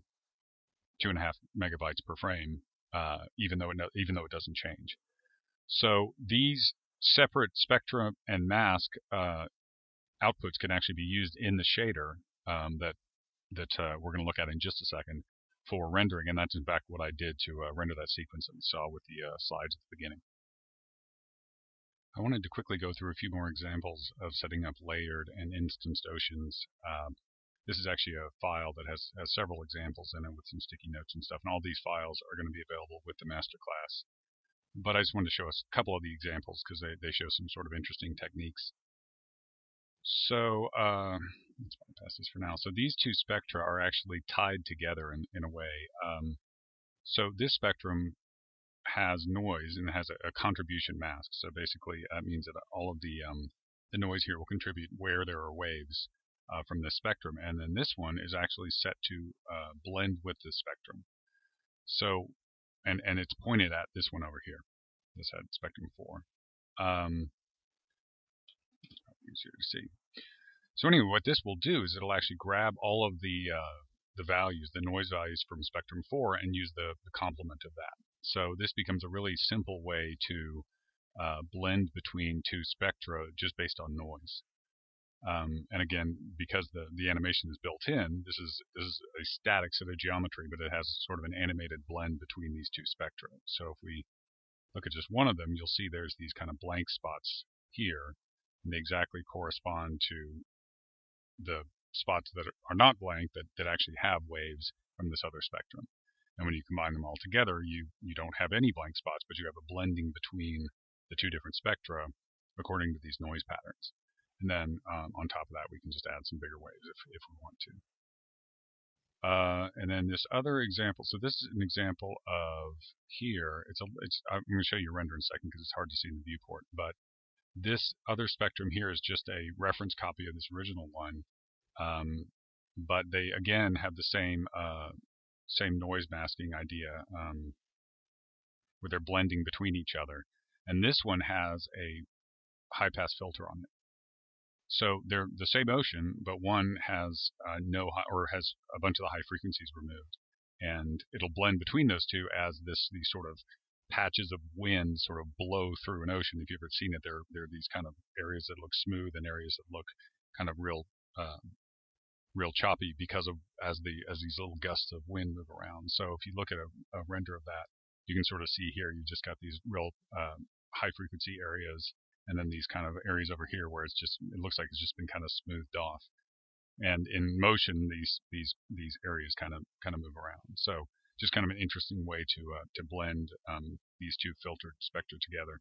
2.5 megabytes per frame, even though it doesn't change. So these separate spectrum and mask outputs can actually be used in the shader that we're going to look at in just a second for rendering, and that's in fact what I did to render that sequence that we saw with the slides at the beginning. I wanted to quickly go through a few more examples of setting up layered and instanced oceans. This is actually a file that has several examples in it with some sticky notes and stuff, and all these files are going to be available with the master class. But I just wanted to show us a couple of the examples because they show some sort of interesting techniques. So let's bypass this for now. So these two spectra are actually tied together in a way. So this spectrum has noise and it has a contribution mask. So basically that means that all of the noise here will contribute where there are waves from this spectrum. And then this one is actually set to blend with the spectrum. So, and it's pointed at this one over here. This had spectrum 4. Easier to see. So anyway, what this will do is it'll actually grab all of the the values, the noise values from spectrum 4, and use the complement of that. So this becomes a really simple way to blend between two spectra just based on noise. And again, because the animation is built in, this is a static set of geometry, but it has sort of an animated blend between these two spectra. So if we look at just one of them, you'll see there's these kind of blank spots here, and they exactly correspond to the spots that are not blank that actually have waves from this other spectrum. And when you combine them all together, you don't have any blank spots, but you have a blending between the two different spectra according to these noise patterns. And then on top of that, we can just add some bigger waves if we want to. And then this other example. So this is an example of here. I'm going to show you a render in a second because it's hard to see in the viewport. But this other spectrum here is just a reference copy of this original one. But they again have the same noise masking idea, where they're blending between each other. And this one has a high pass filter on it. So they're the same ocean, but one has has a bunch of the high frequencies removed, and it'll blend between those two as these sort of patches of wind sort of blow through an ocean. If you've ever seen it, there are these kind of areas that look smooth and areas that look kind of real choppy because of as these little gusts of wind move around. So if you look at a render of that, you can sort of see here you've just got these real high frequency areas, and then these kind of areas over here where it looks like it's just been kind of smoothed off. And in motion, these areas kind of move around. So just kind of an interesting way to blend these two filtered spectra together.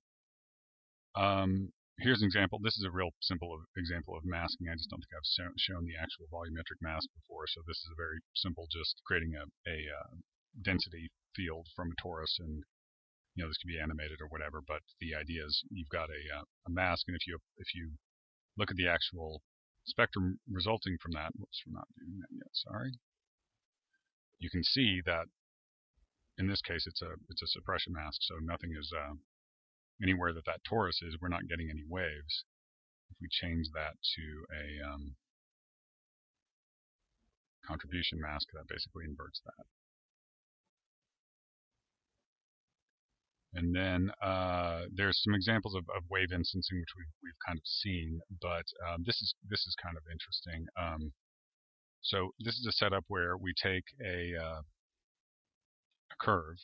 Here's an example. This is a real simple example of masking. I just don't think I've shown the actual volumetric mask before. So this is a very simple, just creating a density field from a torus, and this can be animated or whatever. But the idea is you've got a mask, and if you look at the actual spectrum resulting from that, whoops, we're not doing that yet. Sorry. You can see that in this case it's a suppression mask, so nothing is anywhere that torus is. We're not getting any waves. If we change that to a contribution mask, that basically inverts that. And then there's some examples of wave instancing which we've kind of seen, but this is kind of interesting. So this is a setup where we take a curve,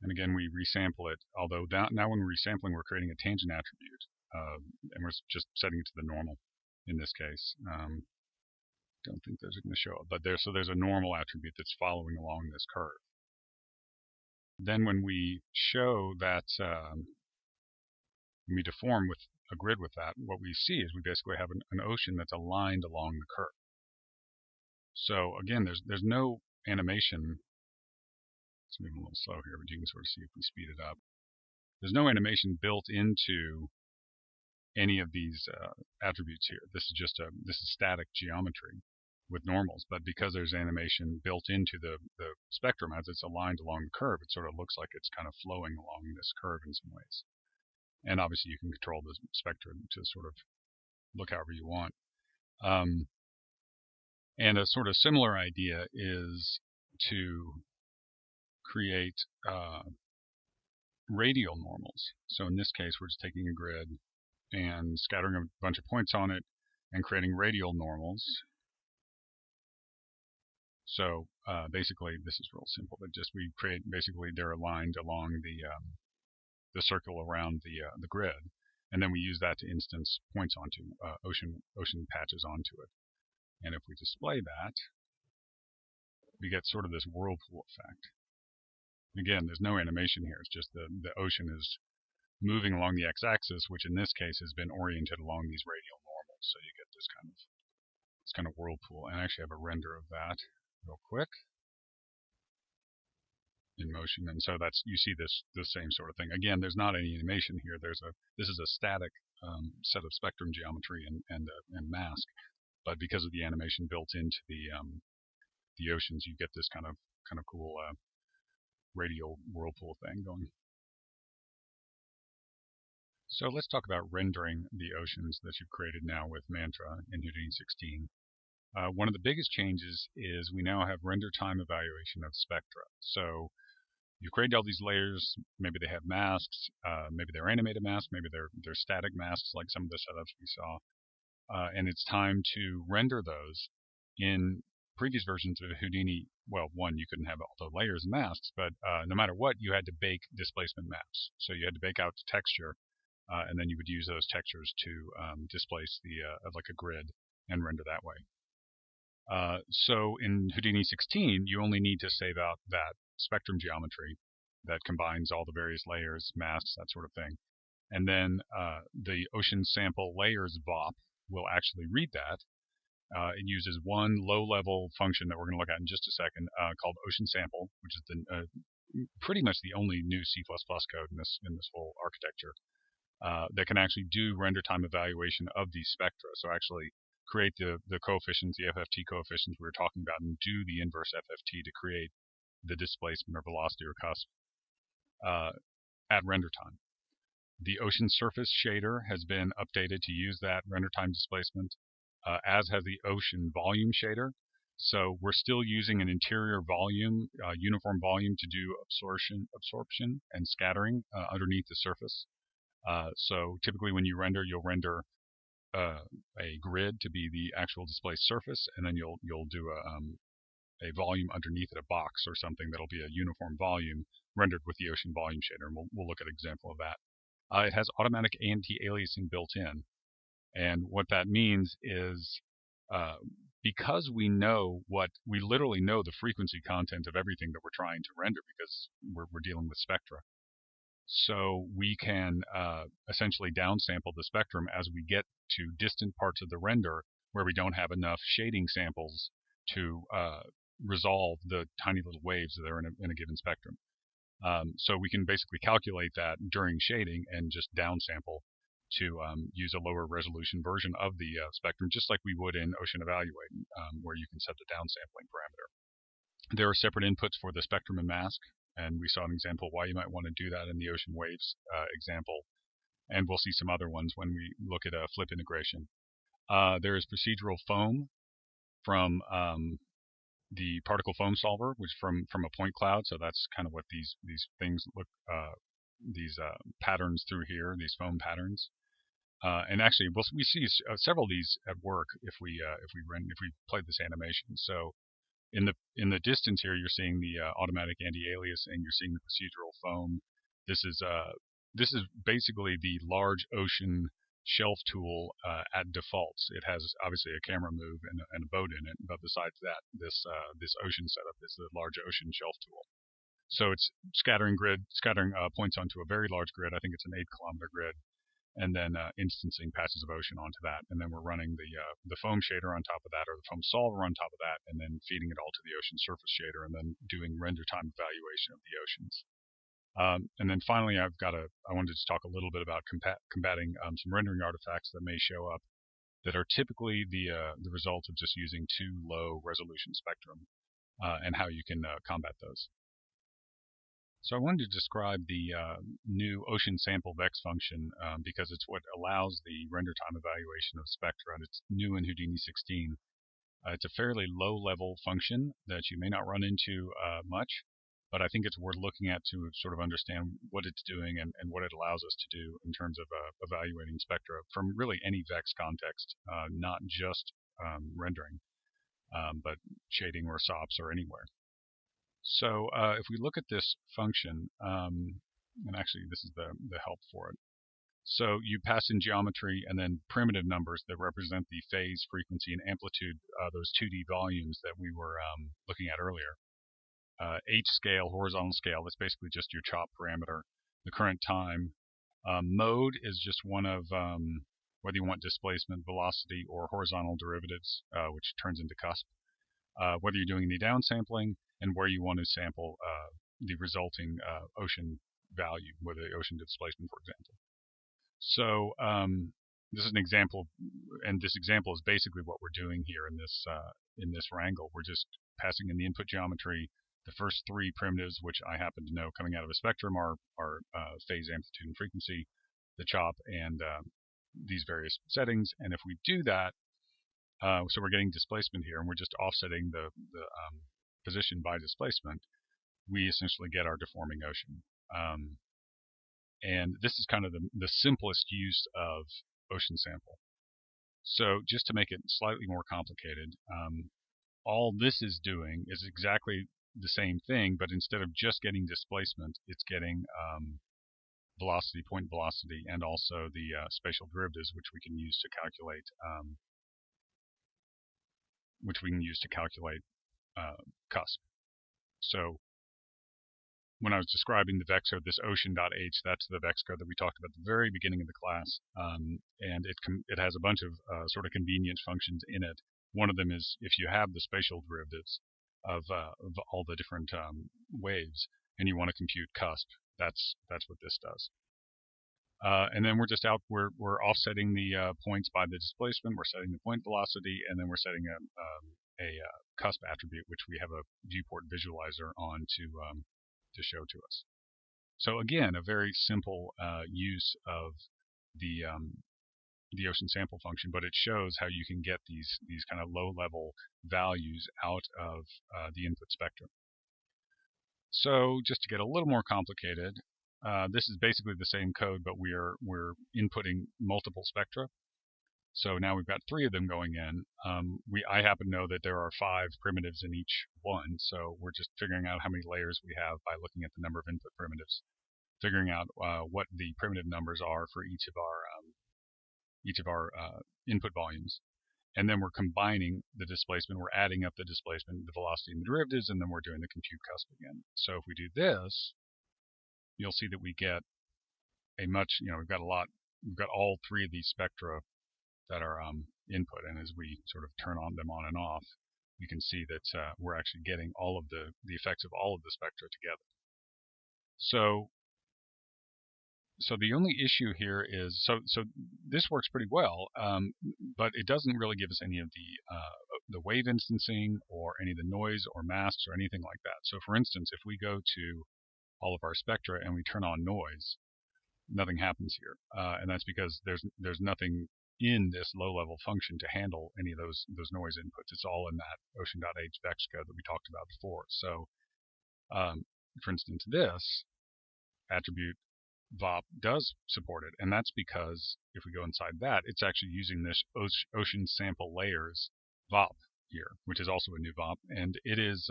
and again we resample it. Although now when we're resampling, we're creating a tangent attribute, and we're just setting it to the normal in this case. Don't think those are going to show up, but there's a normal attribute that's following along this curve. Then when we show that, when we deform with a grid with that, what we see is we basically have an ocean that's aligned along the curve. So again, there's no animation. It's moving a little slow here, but you can sort of see if we speed it up. There's no animation built into any of these attributes here. This is static geometry with normals, but because there's animation built into the spectrum as it's aligned along the curve, it sort of looks like it's kind of flowing along this curve in some ways. And obviously you can control the spectrum to sort of look however you want. And a sort of similar idea is to create radial normals. So in this case, we're just taking a grid and scattering a bunch of points on it and creating radial normals. So basically, this is real simple. But just we create, basically they're aligned along the circle around the grid, and then we use that to instance points onto ocean patches onto it. And if we display that, we get sort of this whirlpool effect. Again, there's no animation here. It's just the ocean is moving along the x-axis, which in this case has been oriented along these radial normals. So you get this kind of whirlpool. And I actually have a render of that real quick in motion. And so you see the same sort of thing. Again, there's not any animation here. This is a static set of spectrum geometry and mask. But because of the animation built into the oceans, you get this kind of cool radial whirlpool thing going. So let's talk about rendering the oceans that you've created now with Mantra in Houdini 16. One of the biggest changes is we now have render time evaluation of spectra. So you create all these layers. Maybe they have masks. Maybe they're animated masks. Maybe they're static masks, like some of the setups we saw. And it's time to render those. In previous versions of Houdini, well, one, you couldn't have all the layers and masks, but no matter what, you had to bake displacement maps. So you had to bake out the texture, and then you would use those textures to displace the like a grid and render that way. So in Houdini 16, you only need to save out that spectrum geometry that combines all the various layers, masks, that sort of thing. And then the Ocean Sample Layers VOP will actually read that. It uses one low-level function that we're going to look at in just a second called Ocean Sample, which is pretty much the only new C++ code in this whole architecture that can actually do render time evaluation of these spectra. So actually create the coefficients, the FFT coefficients we were talking about, and do the inverse FFT to create the displacement or velocity or cusp at render time. The ocean surface shader has been updated to use that render time displacement, as has the ocean volume shader. So we're still using an interior volume, uniform volume, to do absorption and scattering underneath the surface. So typically when you render, you'll render a grid to be the actual displaced surface, and then you'll do a volume underneath it, a box or something that'll be a uniform volume rendered with the ocean volume shader, and we'll look at an example of that. It has automatic anti-aliasing built in, and what that means is because we literally know the frequency content of everything that we're trying to render, because we're dealing with spectra. So we can essentially downsample the spectrum as we get to distant parts of the render where we don't have enough shading samples to resolve the tiny little waves that are in a given spectrum. So we can basically calculate that during shading and just downsample to use a lower resolution version of the spectrum, just like we would in Ocean Evaluate, where you can set the downsampling parameter. There are separate inputs for the spectrum and mask, and we saw an example why you might want to do that in the Ocean Waves example, and we'll see some other ones when we look at a flip integration. There is procedural foam from the particle foam solver, which from a point cloud. So that's kind of what these things look, these patterns through here, these foam patterns. And actually, we see several of these at work if we play this animation. So in the distance here, you're seeing the automatic anti-alias, and you're seeing the procedural foam. This is basically the large ocean shelf tool at defaults. It has obviously a camera move and a boat in it, but besides that, this ocean setup is the large ocean shelf tool. So it's scattering points onto a very large grid. I think it's an 8-kilometer grid, and then instancing patches of ocean onto that, and then we're running the foam shader on top of that, or the foam solver on top of that, and then feeding it all to the ocean surface shader, and then doing render time evaluation of the oceans. And then finally, I wanted to talk a little bit about combating some rendering artifacts that may show up that are typically the result of just using too low resolution spectrum, and how you can combat those. So I wanted to describe the new Ocean Sample Vex function because it's what allows the render time evaluation of spectra, and it's new in Houdini 16. It's a fairly low-level function that you may not run into much, but I think it's worth looking at to sort of understand what it's doing and what it allows us to do in terms of evaluating spectra from really any Vex context, not just rendering, but shading or SOPs or anywhere. So if we look at this function, and actually this is the help for it. So you pass in geometry and then primitive numbers that represent the phase, frequency, and amplitude, those 2D volumes that we were looking at earlier. H scale, horizontal scale, that's basically just your chop parameter. The current time. Mode is just one of whether you want displacement, velocity, or horizontal derivatives, which turns into cusp. Whether you're doing the downsampling, and where you want to sample the resulting ocean value, whether the ocean displacement, for example. So this is an example, and this example is basically what we're doing here in this wrangle. We're just passing in the input geometry. The first 3 primitives, which I happen to know coming out of a spectrum, are phase, amplitude, and frequency, the chop, and these various settings. And if we do that, So we're getting displacement here, and we're just offsetting the position by displacement. We essentially get our deforming ocean. And this is kind of the simplest use of ocean sample. So just to make it slightly more complicated, all this is doing is exactly the same thing, but instead of just getting displacement, it's getting velocity, point velocity, and also the spatial derivatives, which we can use to calculate cusp. So when I was describing the vex code, this ocean.h, that's the vex code that we talked about at the very beginning of the class, and it has a bunch of sort of convenience functions in it. One of them is if you have the spatial derivatives of all the different waves, and you want to compute cusp, that's what this does. And then we're offsetting the points by the displacement. We're setting the point velocity, and then we're setting a cusp attribute, which we have a viewport visualizer on to show to us. So again, a very simple use of the ocean sample function, but it shows how you can get these kind of low-level values out of the input spectrum. So just to get a little more complicated, this is basically the same code, but we're inputting multiple spectra. So now we've got 3 of them going in. I happen to know that there are 5 primitives in each one, so we're just figuring out how many layers we have by looking at the number of input primitives, figuring out what the primitive numbers are for each of our input volumes. And then we're combining the displacement. We're adding up the displacement, the velocity, and the derivatives, and then we're doing the compute cusp again. So if we do this, you'll see that we get we've got all 3 of these spectra that are input, and as we sort of turn them on and off, you can see that we're actually getting all of the effects of all of the spectra together. So the only issue here is so this works pretty well, but it doesn't really give us any of the wave instancing or any of the noise or masks or anything like that. So for instance, if we go to all of our spectra and we turn on noise, nothing happens here, and that's because there's nothing in this low-level function to handle any of those noise inputs. It's all in that ocean.h vex code that we talked about before. So, for instance, this attribute VOP does support it, and that's because if we go inside that, it's actually using this ocean sample layers VOP here, which is also a new VOP, and it is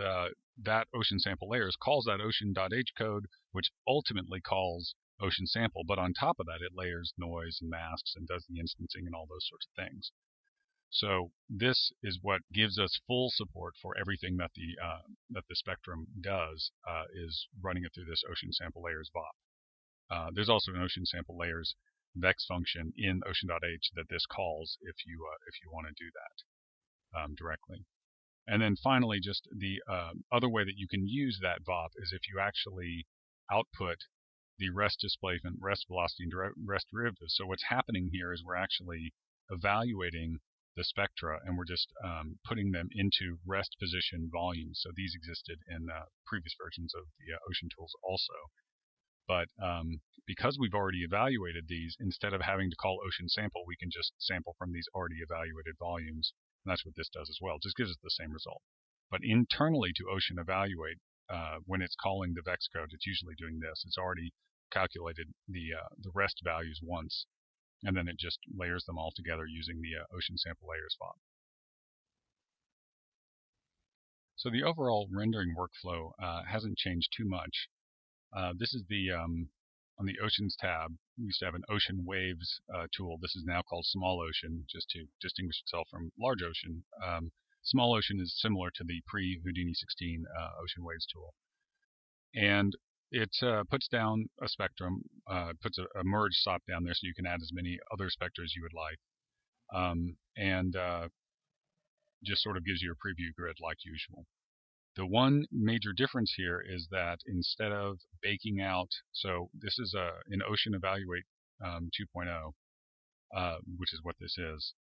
that ocean sample layers calls that ocean.h code, which ultimately calls ocean sample, but on top of that it layers noise and masks and does the instancing and all those sorts of things. So this is what gives us full support for everything that the spectrum does, is running it through this ocean sample layers VOP. There's also an ocean sample layers vex function in ocean.h that this calls if you want to do that directly. And then finally, just the other way that you can use that VOP is if you actually output the rest displacement, rest velocity, and rest derivatives. So what's happening here is we're actually evaluating the spectra, and we're just putting them into rest position volumes. So these existed in previous versions of the Ocean tools also. But because we've already evaluated these, instead of having to call ocean sample, we can just sample from these already evaluated volumes. And that's what this does as well. It just gives us the same result. But internally to ocean evaluate, when it's calling the vex code, it's usually doing this. It's already calculated the rest values once, and then it just layers them all together using the ocean sample layers VOP. So the overall rendering workflow hasn't changed too much. This is the on the Oceans tab. We used to have an Ocean Waves tool. This is now called Small Ocean, just to distinguish itself from Large Ocean. Small Ocean is similar to the pre-Houdini 16 Ocean Waves tool. And it puts down a spectrum, puts a merge SOP down there so you can add as many other spectra as you would like. And just sort of gives you a preview grid like usual. The one major difference here is that instead of baking out, so this is in Ocean Evaluate 2.0, which is what this is.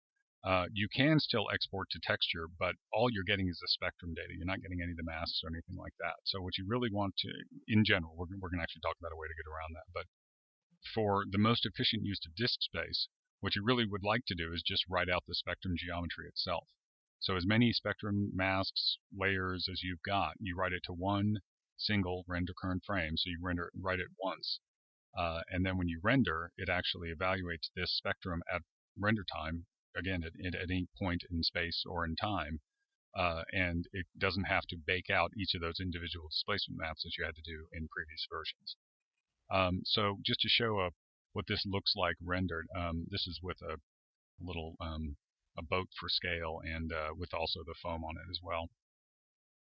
You can still export to texture, but all you're getting is the spectrum data. You're not getting any of the masks or anything like that. So what you really want to, in general, we're going to actually talk about a way to get around that. But for the most efficient use of disk space, what you really would like to do is just write out the spectrum geometry itself. So as many spectrum masks, layers as you've got, you write it to one single render current frame. So you write it once. And then when you render, it actually evaluates this spectrum at render time, again, at any point in space or in time. And it doesn't have to bake out each of those individual displacement maps that you had to do in previous versions. So just to show what this looks like rendered, this is with a little a boat for scale and with also the foam on it as well.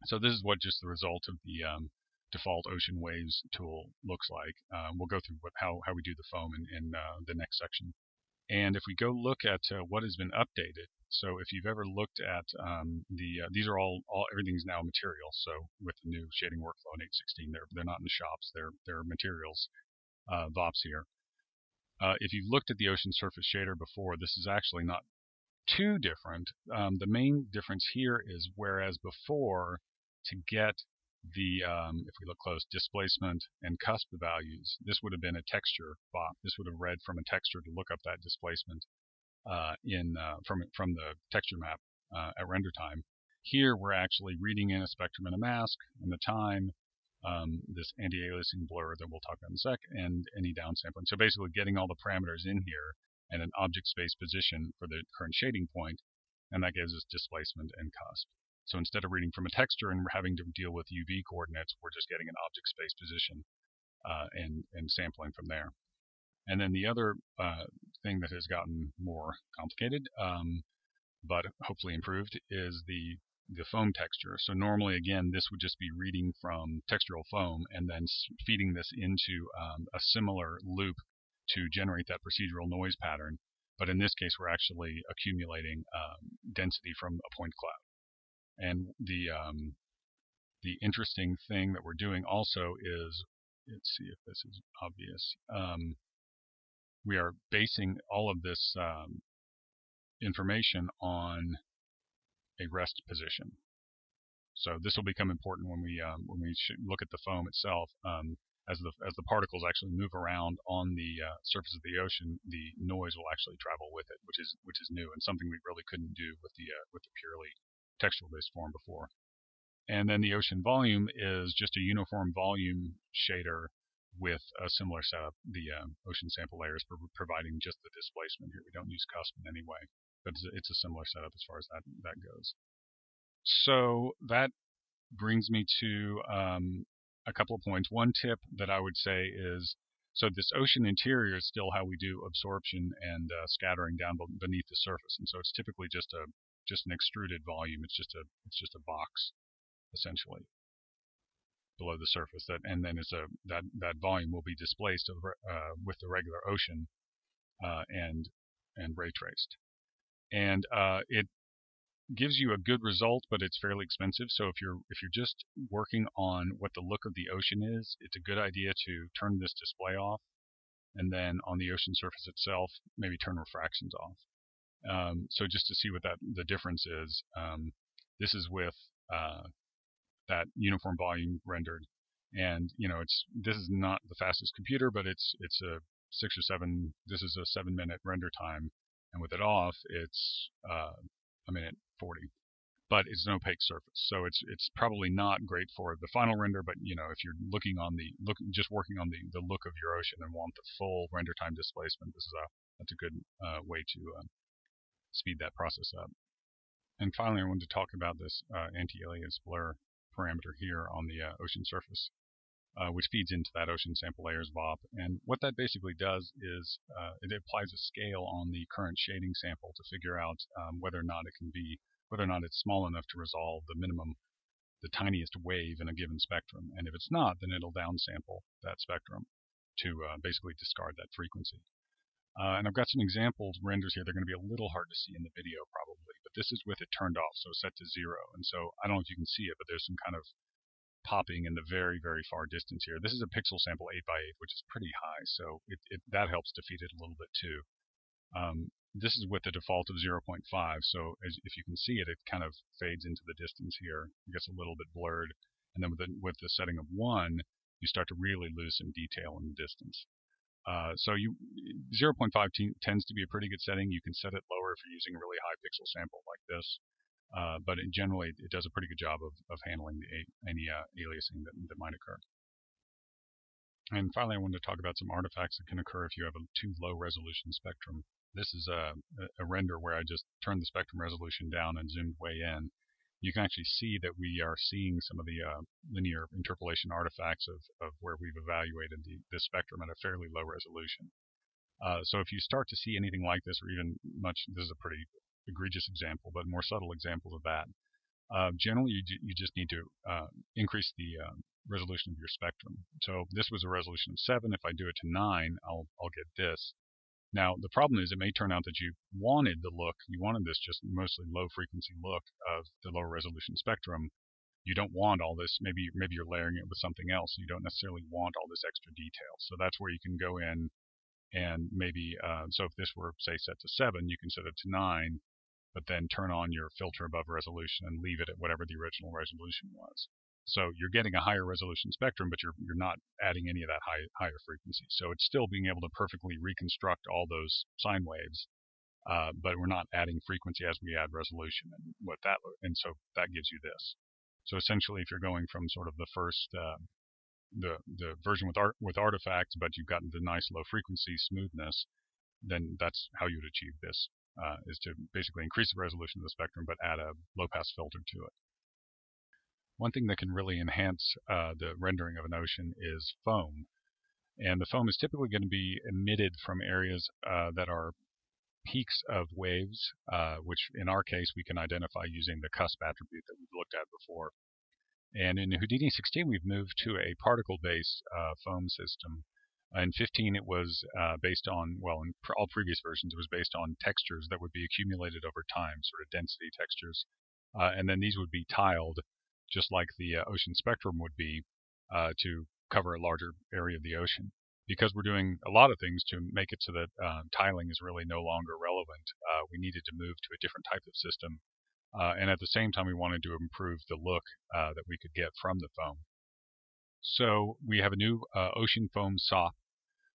So this is what just the result of the default Ocean Waves tool looks like. We'll go through how we do the foam in the next section. And if we go look at what has been updated, so if you've ever looked at these are all everything's now material. So with the new shading workflow in 8.16, they're not in the shops. They're materials VOPs here. If you've looked at the ocean surface shader before, this is actually not too different. The main difference here is whereas before, to get the if we look close, displacement and cusp values, this would have been a texture VOP. This would have read from a texture to look up that displacement from the texture map at render time. Here we're actually reading in a spectrum and a mask and the time, this anti-aliasing blur that we'll talk about in a sec, and any downsampling. So basically getting all the parameters in here and an object space position for the current shading point, and that gives us displacement and cusp. So instead of reading from a texture and having to deal with UV coordinates, we're just getting an object space position and sampling from there. And then the other thing that has gotten more complicated, but hopefully improved, is the foam texture. So normally, again, this would just be reading from textural foam and then feeding this into a similar loop to generate that procedural noise pattern. But in this case, we're actually accumulating density from a point cloud. And the interesting thing that we're doing also is, let's see if this is obvious. We are basing all of this information on a rest position. So this will become important when we look at the foam itself. As the particles actually move around on the surface of the ocean, the noise will actually travel with it, which is new and something we really couldn't do with the purely textual-based form before. And then the ocean volume is just a uniform volume shader with a similar setup. The ocean sample layers providing just the displacement here. We don't use cusp in any way, but it's a similar setup as far as that goes. So that brings me to a couple of points. One tip that I would say is, so this ocean interior is still how we do absorption and scattering down beneath the surface, and so it's typically just an extruded volume. It's just a box essentially below the surface, and then that volume will be displaced with the regular ocean and ray traced, and it gives you a good result, but it's fairly expensive. So if you're just working on what the look of the ocean is, it's a good idea to turn this display off, and then on the ocean surface itself, maybe turn refractions off. So just to see what the difference is, this is with that uniform volume rendered, and this is not the fastest computer, but it's a 6 or 7. This is a 7-minute render time, and with it off, it's a minute 40. But it's an opaque surface, so it's probably not great for the final render. But if you're looking on just working on the look of your ocean and want the full render time displacement, that's a good way to speed that process up. And finally, I wanted to talk about this anti-alias blur parameter here on the ocean surface, which feeds into that ocean sample layers VOP. And what that basically does is it applies a scale on the current shading sample to figure out whether or not it's small enough to resolve the tiniest wave in a given spectrum. And if it's not, then it'll downsample that spectrum to basically discard that frequency. And I've got some examples renders here. They're going to be a little hard to see in the video probably, but this is with it turned off, so set to 0. And so I don't know if you can see it, but there's some kind of popping in the very, very far distance here. This is a pixel sample 8x8, which is pretty high, so that helps defeat it a little bit too. This is with the default of 0.5, so if you can see it, it kind of fades into the distance here. It gets a little bit blurred, and then with the setting of 1, you start to really lose some detail in the distance. So 0.5 tends to be a pretty good setting. You can set it lower if you're using a really high pixel sample like this. But in general, it does a pretty good job of handling any aliasing that might occur. And finally, I wanted to talk about some artifacts that can occur if you have a too low resolution spectrum. This is a render where I just turned the spectrum resolution down and zoomed way in. You can actually see that we are seeing some of the linear interpolation artifacts of where we've evaluated the spectrum at a fairly low resolution. So if you start to see anything like this, or even this is a pretty egregious example, but more subtle examples of that, generally you just need to increase the resolution of your spectrum. So this was a resolution of 7. If I do it to 9, I'll get this. Now the problem is it may turn out that you wanted this just mostly low frequency look of the lower resolution spectrum. You don't want all this. Maybe you're layering it with something else. You don't necessarily want all this extra detail. So that's where you can go in and maybe so if this were say set to 7, you can set it to 9, but then turn on your filter above resolution and leave it at whatever the original resolution was. So you're getting a higher resolution spectrum, but you're not adding any of that higher frequency. So it's still being able to perfectly reconstruct all those sine waves, but we're not adding frequency as we add resolution. And so that gives you this. So essentially, if you're going from sort of the first the version with artifacts, but you've gotten the nice low frequency smoothness, then that's how you would achieve this. Is to basically increase the resolution of the spectrum, but add a low-pass filter to it. One thing that can really enhance the rendering of an ocean is foam. And the foam is typically going to be emitted from areas that are peaks of waves, which in our case we can identify using the cusp attribute that we've looked at before. And in Houdini 16 we've moved to a particle-based foam system. In 15 it was based on, well, in all previous versions it was based on textures that would be accumulated over time, sort of density textures. And then these would be tiled, just like the ocean spectrum would be, to cover a larger area of the ocean. Because we're doing a lot of things to make it so that tiling is really no longer relevant, we needed to move to a different type of system. And at the same time we wanted to improve the look that we could get from the foam. So we have a new ocean foam SOP,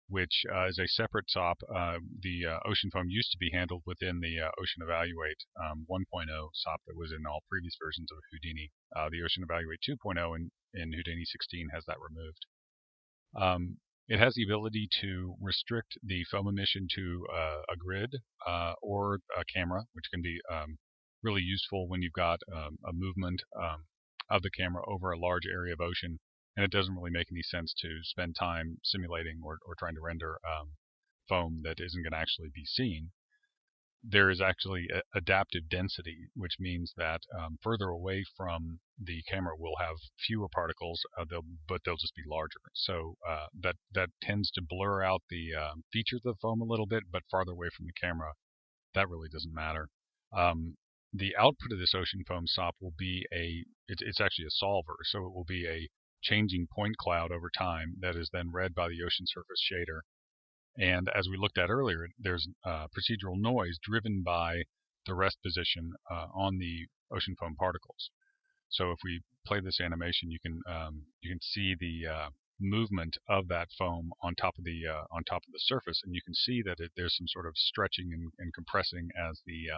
which is a separate SOP. The ocean foam used to be handled within the Ocean Evaluate 1.0 SOP that was in all previous versions of Houdini. The Ocean Evaluate 2.0 in Houdini 16 has that removed. It has the ability to restrict the foam emission to a grid or a camera, which can be really useful when you've got a movement of the camera over a large area of ocean. And it doesn't really make any sense to spend time simulating or trying to render foam that isn't going to actually be seen. There is actually adaptive density, which means that further away from the camera will have fewer particles, but they'll just be larger. So that tends to blur out the features of the foam a little bit, but farther away from the camera, that really doesn't matter. The output of this ocean foam SOP will be it's actually a solver, so it will be a changing point cloud over time that is then read by the ocean surface shader. And as we looked at earlier, there's procedural noise driven by the rest position on the ocean foam particles. So if we play this animation, you can see the movement of that foam on top of the surface, and you can see that there's some sort of stretching and compressing as the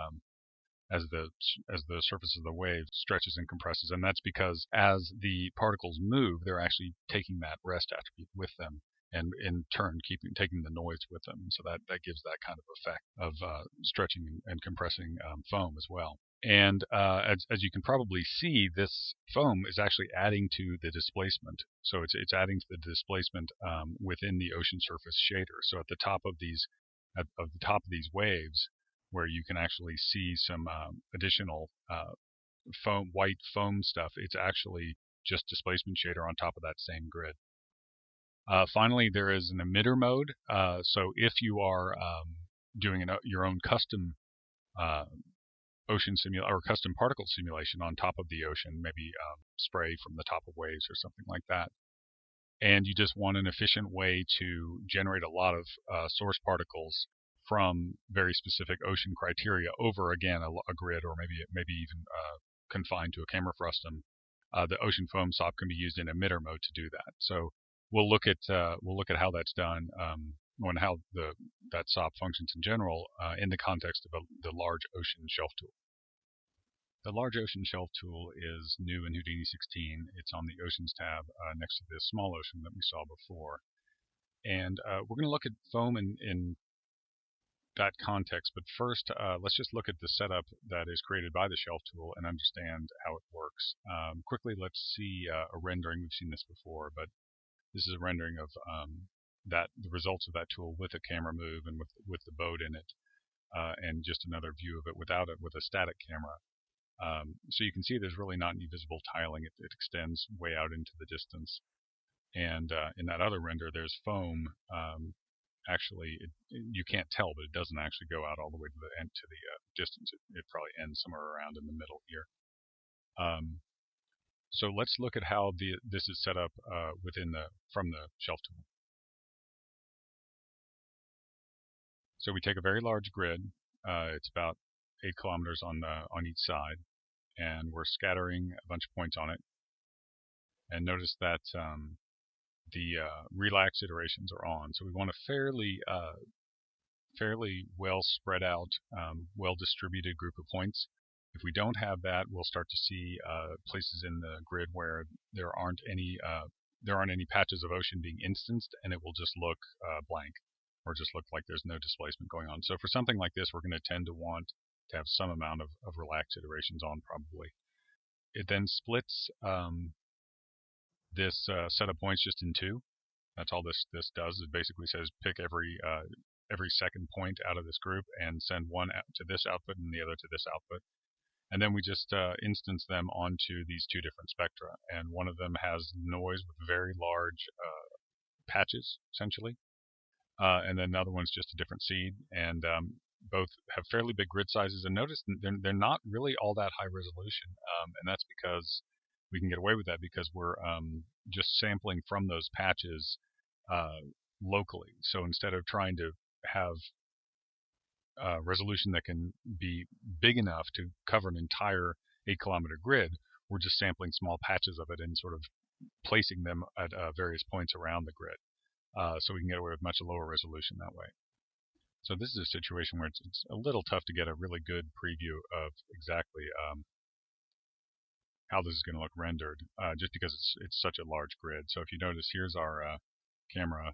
surface of the wave stretches and compresses. And that's because as the particles move, they're actually taking that rest attribute with them, and in turn taking the noise with them. So that gives that kind of effect of stretching and compressing foam as well. And as you can probably see, this foam is actually adding to the displacement. So it's adding to the displacement within the ocean surface shader. So at the top of these waves, where you can actually see some additional white foam stuff, it's actually just displacement shader on top of that same grid. Finally, there is an emitter mode. So if you are doing your own custom ocean or custom particle simulation on top of the ocean, maybe spray from the top of waves or something like that, and you just want an efficient way to generate a lot of source particles from very specific ocean criteria over, again, a grid, or maybe even confined to a camera frustum, the ocean foam SOP can be used in emitter mode to do that. So we'll look at how that's done on how that SOP functions in general in the context of the large ocean shelf tool. The large ocean shelf tool is new in Houdini 16. It's on the Oceans tab next to the small ocean that we saw before. And we're going to look at foam in that context, but first let's just look at the setup that is created by the shelf tool and understand how it works. Quickly, let's see a rendering. We've seen this before, but this is a rendering of the results of that tool with a camera move and with the boat in it, and just another view of it without it with a static camera. So you can see there's really not any visible tiling. It extends way out into the distance. And in that other render, there's foam. Actually, you can't tell, but it doesn't actually go out all the way to the end to the distance. It probably ends somewhere around in the middle here. So let's look at how this is set up from the shelf tool. So we take a very large grid. It's about 8 kilometers on each side, and we're scattering a bunch of points on it. And notice that the relax iterations are on. So we want a fairly well spread out, well distributed group of points. If we don't have that, we'll start to see places in the grid where there aren't any patches of ocean being instanced, and it will just look blank, or just look like there's no displacement going on. So for something like this, we're going to tend to want to have some amount of relaxed iterations on, probably. It then splits this set of points just in two. That's all this does. It basically says pick every second point out of this group and send one to this output and the other to this output. And then we just instance them onto these two different spectra. And one of them has noise with very large patches, essentially. And then another one's just a different seed. And both have fairly big grid sizes. And notice they're not really all that high resolution. And that's because we can get away with that because we're just sampling from those patches locally. So instead of trying to have resolution that can be big enough to cover an entire 8-kilometer grid, we're just sampling small patches of it and sort of placing them at various points around the grid. So we can get away with much lower resolution that way. So this is a situation where it's a little tough to get a really good preview of exactly how this is going to look rendered, just because it's such a large grid. So if you notice, here's our camera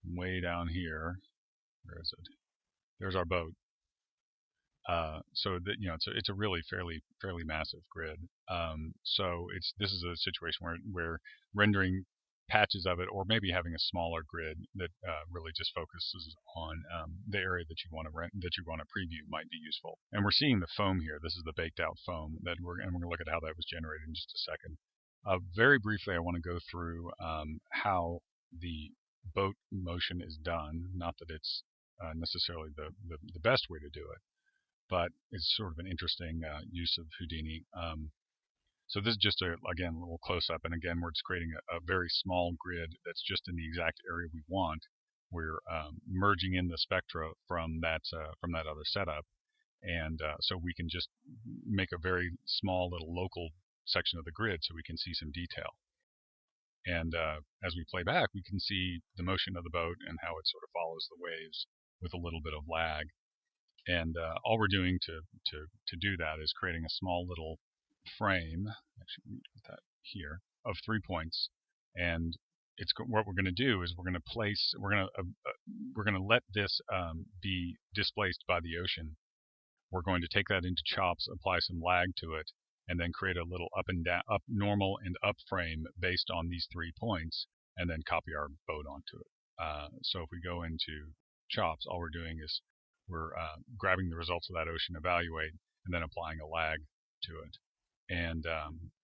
way down here. Where is it? There's our boat. So that it's a really fairly massive grid. So this is a situation where rendering patches of it, or maybe having a smaller grid that really just focuses on the area that you want to preview might be useful. And we're seeing the foam here. This is the baked out foam and we're going to look at how that was generated in just a second. Very briefly, I want to go through how the boat motion is done. Not that it's necessarily the best way to do it, but it's sort of an interesting use of Houdini. So this is just again a little close up, and again we're just creating a very small grid that's just in the exact area we want. We're merging in the spectra from that other setup, and so we can just make a very small little local section of the grid so we can see some detail. And as we play back, we can see the motion of the boat and how it sort of follows the waves with a little bit of lag. And all we're doing to do that is creating a small little frame. Actually, let me put that here, of 3 points. And what we're going to do is we're going to let this be displaced by the ocean. We're going to take that into chops, apply some lag to it, and then create a little up and down, up normal and up frame based on these 3 points, and then copy our boat onto it. So if we go into chops, all we're doing is we're grabbing the results of that ocean evaluate and then applying a lag to it. And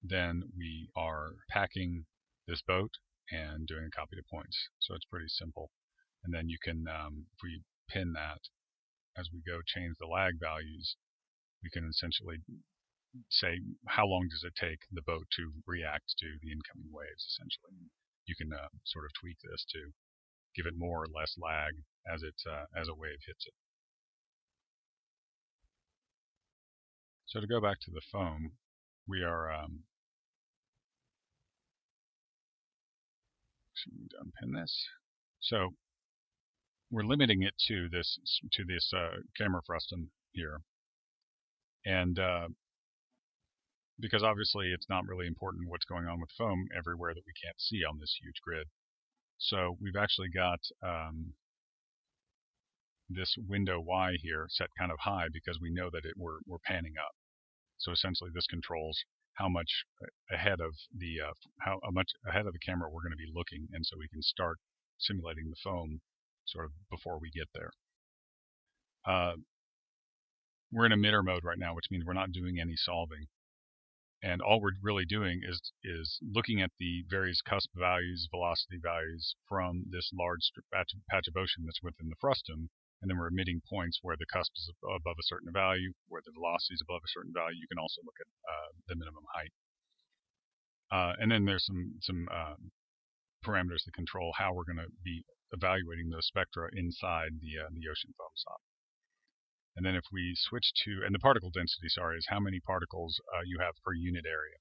then we are packing this boat and doing a copy to points. So it's pretty simple. And then you can, if we pin that, as we go change the lag values, we can essentially say how long does it take the boat to react to the incoming waves, essentially. You can sort of tweak this to give it more or less lag as a wave hits it. So to go back to the foam, we are should we unpin this? So we're limiting it to this camera frustum here, and because obviously it's not really important what's going on with foam everywhere that we can't see on this huge grid. So we've actually got this window Y here set kind of high because we know that we're panning up. So essentially, this controls how much ahead of the camera we're going to be looking, and so we can start simulating the foam sort of before we get there. We're in emitter mode right now, which means we're not doing any solving. And all we're really doing is looking at the various cusp values, velocity values from this large patch of ocean that's within the frustum, and then we're emitting points where the cusp is above a certain value, where the velocity is above a certain value. You can also look at the minimum height. And then there's some parameters that control how we're going to be evaluating those spectra inside the ocean foam sop. And then if we switch to, and the particle density, sorry, is how many particles you have per unit area.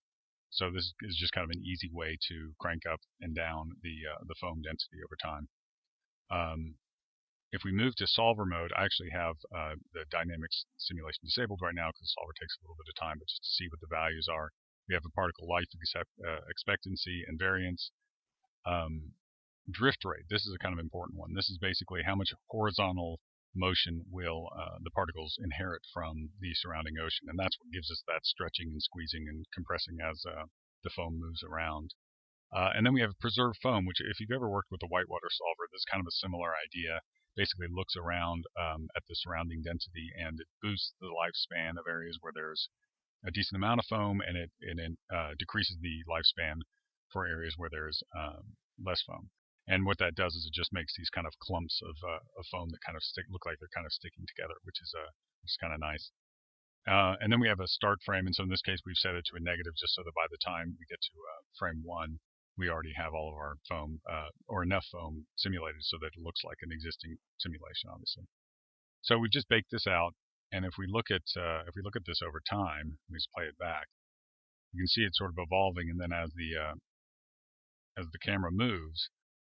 So this is just kind of an easy way to crank up and down the foam density over time. If we move to solver mode, I actually have the dynamics simulation disabled right now because solver takes a little bit of time, but just to see what the values are, we have a particle life expectancy and variance. Drift rate, this is a kind of important one. This is basically how much horizontal motion will the particles inherit from the surrounding ocean, and that's what gives us that stretching and squeezing and compressing as the foam moves around. And then we have preserved foam, which if you've ever worked with a whitewater solver, this is kind of a similar idea. Basically looks around at the surrounding density, and it boosts the lifespan of areas where there's a decent amount of foam, and it decreases the lifespan for areas where there's less foam. And what that does is it just makes these kind of clumps of foam that kind of look like they're kind of sticking together, which is kind of nice. And then we have a start frame, and so in this case we've set it to a negative just so that by the time we get to frame 1, we already have all of our foam or enough foam simulated so that it looks like an existing simulation, obviously. So we've just baked this out, and if we look at this over time, let me just play it back. You can see it sort of evolving, and then as the camera moves,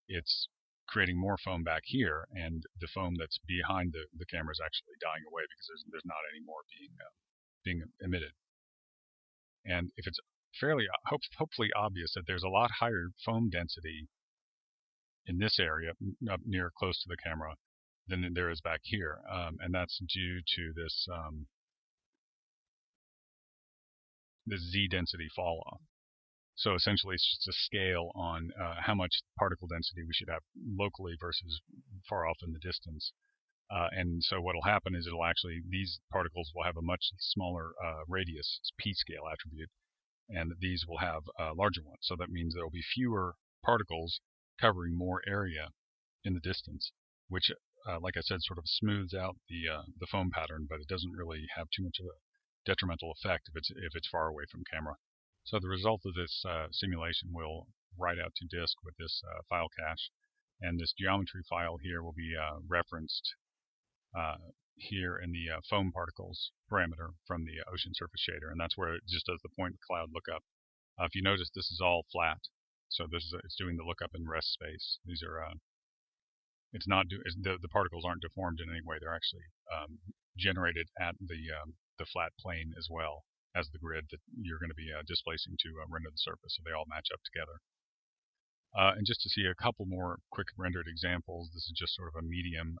it's creating more foam back here, and the foam that's behind the camera is actually dying away because there's not any more being emitted. And if it's fairly hopefully obvious that there's a lot higher foam density in this area up near close to the camera than there is back here, and that's due to this Z density fall off. So essentially, it's just a scale on how much particle density we should have locally versus far off in the distance. And so what will happen is these particles will have a much smaller radius, p-scale attribute, and these will have larger ones. So that means there will be fewer particles covering more area in the distance, which, like I said, sort of smooths out the foam pattern, but it doesn't really have too much of a detrimental effect if it's far away from camera. So the result of this simulation will write out to disk with this file cache, and this geometry file here will be referenced here in the foam particles parameter from the ocean surface shader, and that's where it just does the point cloud lookup. If you notice, this is all flat, so it's doing the lookup in rest space. These are the particles aren't deformed in any way. They're actually generated at the flat plane as well as the grid that you're going to be displacing to render the surface, so they all match up together. And just to see a couple more quick rendered examples, this is just sort of a medium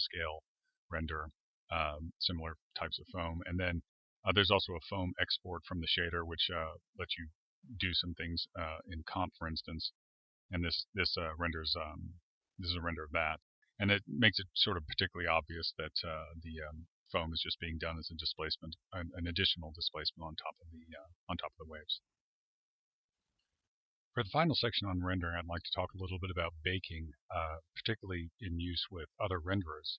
scale render, similar types of foam. And then there's also a foam export from the shader, which lets you do some things in comp, for instance. And this renders this is a render of that, and it makes it sort of particularly obvious that the foam is just being done as a displacement, an additional displacement on top of the waves. For the final section on rendering, I'd like to talk a little bit about baking, particularly in use with other renderers.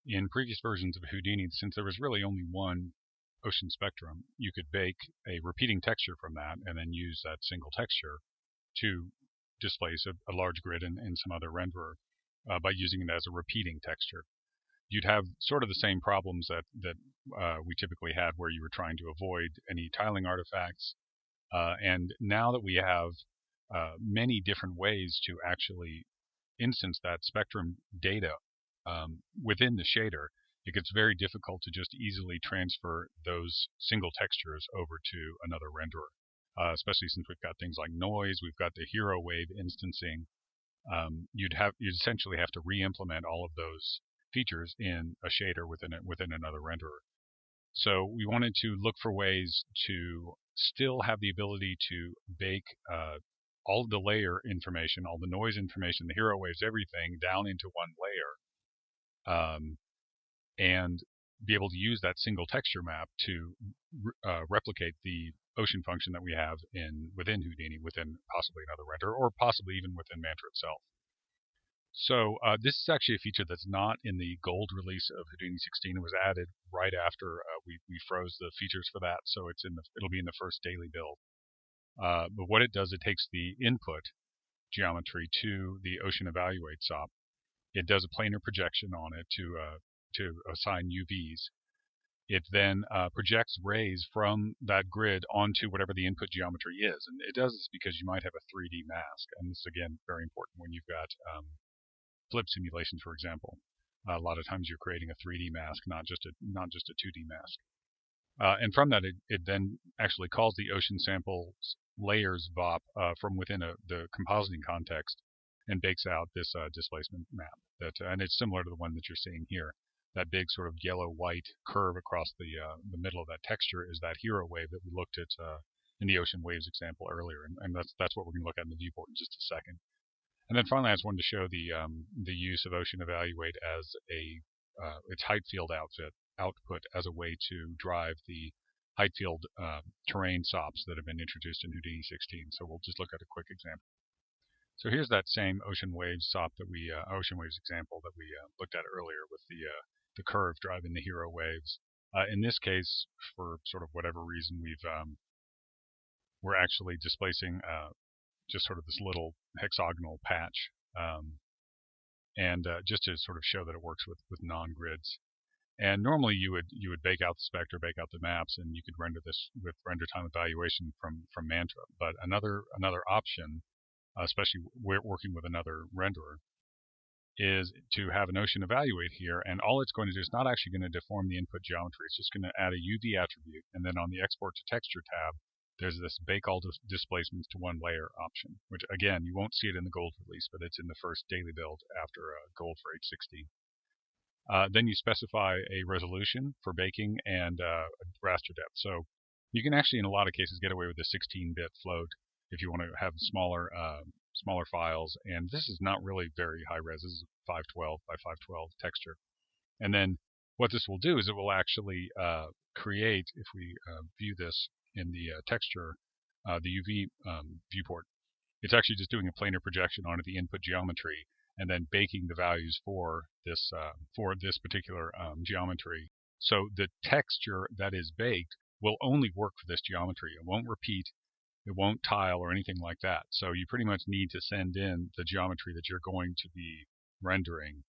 In previous versions of Houdini, since there was really only one ocean spectrum, you could bake a repeating texture from that and then use that single texture to displace a large grid in some other renderer by using it as a repeating texture. You'd have sort of the same problems that we typically had where you were trying to avoid any tiling artifacts. And now that we have many different ways to actually instance that spectrum data within the shader, it gets very difficult to just easily transfer those single textures over to another renderer, especially since we've got things like noise, we've got the hero wave instancing. You'd essentially have to re-implement all of those features in a shader within another renderer. So we wanted to look for ways to still have the ability to bake all of the layer information, all the noise information, the hero waves, everything down into one layer, and be able to use that single texture map to replicate the ocean function that we have within Houdini, within possibly another renderer, or possibly even within Mantra itself. So this is actually a feature that's not in the gold release of Houdini 16. It was added right after we froze the features for that, so it'll be in the first daily build. But what it does, it takes the input geometry to the Ocean Evaluate SOP. It does a planar projection on it to assign UVs. It then projects rays from that grid onto whatever the input geometry is. And it does this because you might have a 3D mask. And this is, again, very important when you've got flip simulations, for example. A lot of times you're creating a 3D mask, not just a 2D mask. And from that, it then actually calls the ocean samples layers VOP from within the compositing context and bakes out this displacement map. And it's similar to the one that you're seeing here. That big sort of yellow-white curve across the middle of that texture is that hero wave that we looked at in the ocean waves example earlier, and that's what we're going to look at in the viewport in just a second. And then finally, I just wanted to show the use of Ocean Evaluate as its height field output as a way to drive the height field terrain SOPs that have been introduced in Houdini 16. So we'll just look at a quick example. So here's that same Ocean Waves SOP Ocean Waves example that we looked at earlier with the curve driving the hero waves. In this case, for sort of whatever reason, we're actually displacing just sort of this little hexagonal patch, and just to sort of show that it works with non-grids. And normally you would bake out the spectra, bake out the maps, and you could render this with render time evaluation from Mantra. But another option, especially working with another renderer, is to have an Ocean Evaluate here, and all it's going to do is not actually going to deform the input geometry. It's just going to add a UV attribute, and then on the Export to Texture tab, there's this Bake All Displacements to One Layer option, which again, you won't see it in the gold release, but it's in the first daily build after gold for H16. Then you specify a resolution for baking and a raster depth. So you can actually, in a lot of cases, get away with a 16-bit float if you want to have smaller files. And this is not really very high res. This is 512 by 512 texture. And then what this will do is it will actually create, if we view this in the texture, the UV viewport, it's actually just doing a planar projection onto the input geometry and then baking the values for this particular geometry. So the texture that is baked will only work for this geometry. It won't repeat, it won't tile or anything like that. So you pretty much need to send in the geometry that you're going to be rendering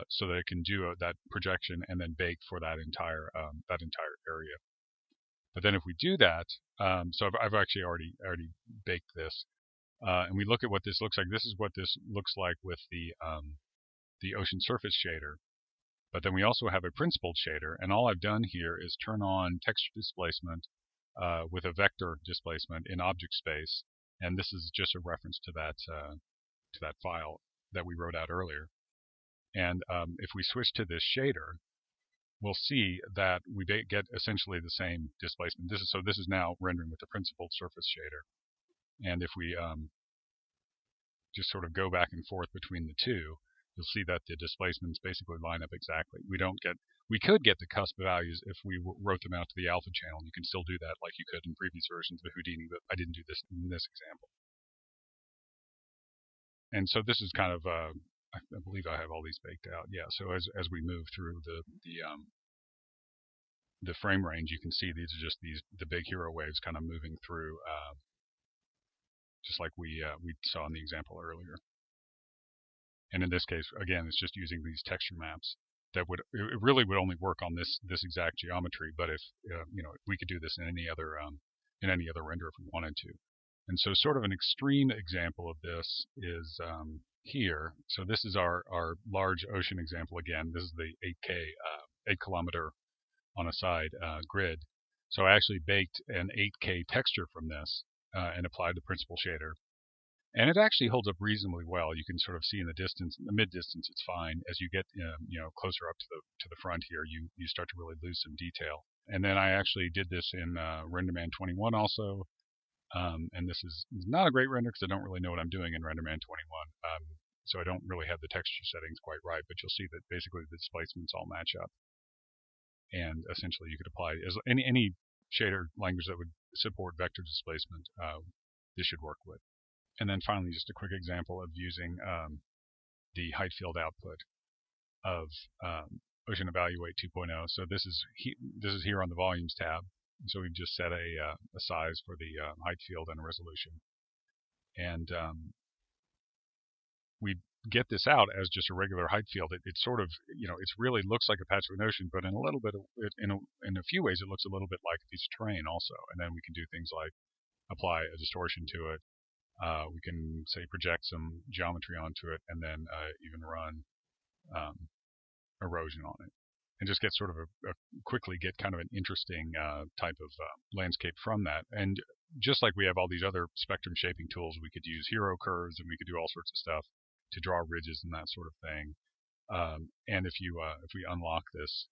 so that it can do that projection and then bake for that entire area. But then if we do that, so I've actually already baked this. And we look at what this looks like. This is what this looks like with the ocean surface shader. But then we also have a principled shader, and all I've done here is turn on texture displacement with a vector displacement in object space, and this is just a reference to that file that we wrote out earlier. And if we switch to this shader, we'll see that we get essentially the same displacement. This is now rendering with the principled surface shader. And if we just sort of go back and forth between the two, you'll see that the displacements basically line up exactly. We could get the cusp values if we wrote them out to the alpha channel. You can still do that like you could in previous versions of Houdini, but I didn't do this in this example. And so this is kind of, I believe I have all these baked out. Yeah, so as we move through the frame range, you can see these are just the big hero waves kind of moving through, just like we saw in the example earlier. And in this case, again, it's just using these texture maps that it really would only work on this exact geometry. But if we could do this in any other render if we wanted to. And so, sort of an extreme example of this is here. So this is our large ocean example again. This is the 8K, 8 kilometer on a side grid. So I actually baked an 8K texture from this and applied the principal shader. And it actually holds up reasonably well. You can sort of see in the distance, in the mid distance, it's fine. As you get closer up to the front here, you start to really lose some detail. And then I actually did this in RenderMan 21 also. And this is not a great render because I don't really know what I'm doing in RenderMan 21. So I don't really have the texture settings quite right, but you'll see that basically the displacements all match up. And essentially you could apply as any shader language that would support vector displacement, this should work with. And then finally, just a quick example of using the height field output of Ocean Evaluate 2.0. So this is here on the Volumes tab. So we've just set a size for the height field and a resolution. And we get this out as just a regular height field. It sort of, it really looks like a patch of an ocean, but in a little bit, in a few ways, it looks a little bit like a piece of terrain also. And then we can do things like apply a distortion to it. We can, say, project some geometry onto it, and then even run erosion on it, and just get sort of quickly get kind of an interesting type of landscape from that. And just like we have all these other spectrum shaping tools, we could use hero curves, and we could do all sorts of stuff to draw ridges and that sort of thing. And if we unlock this,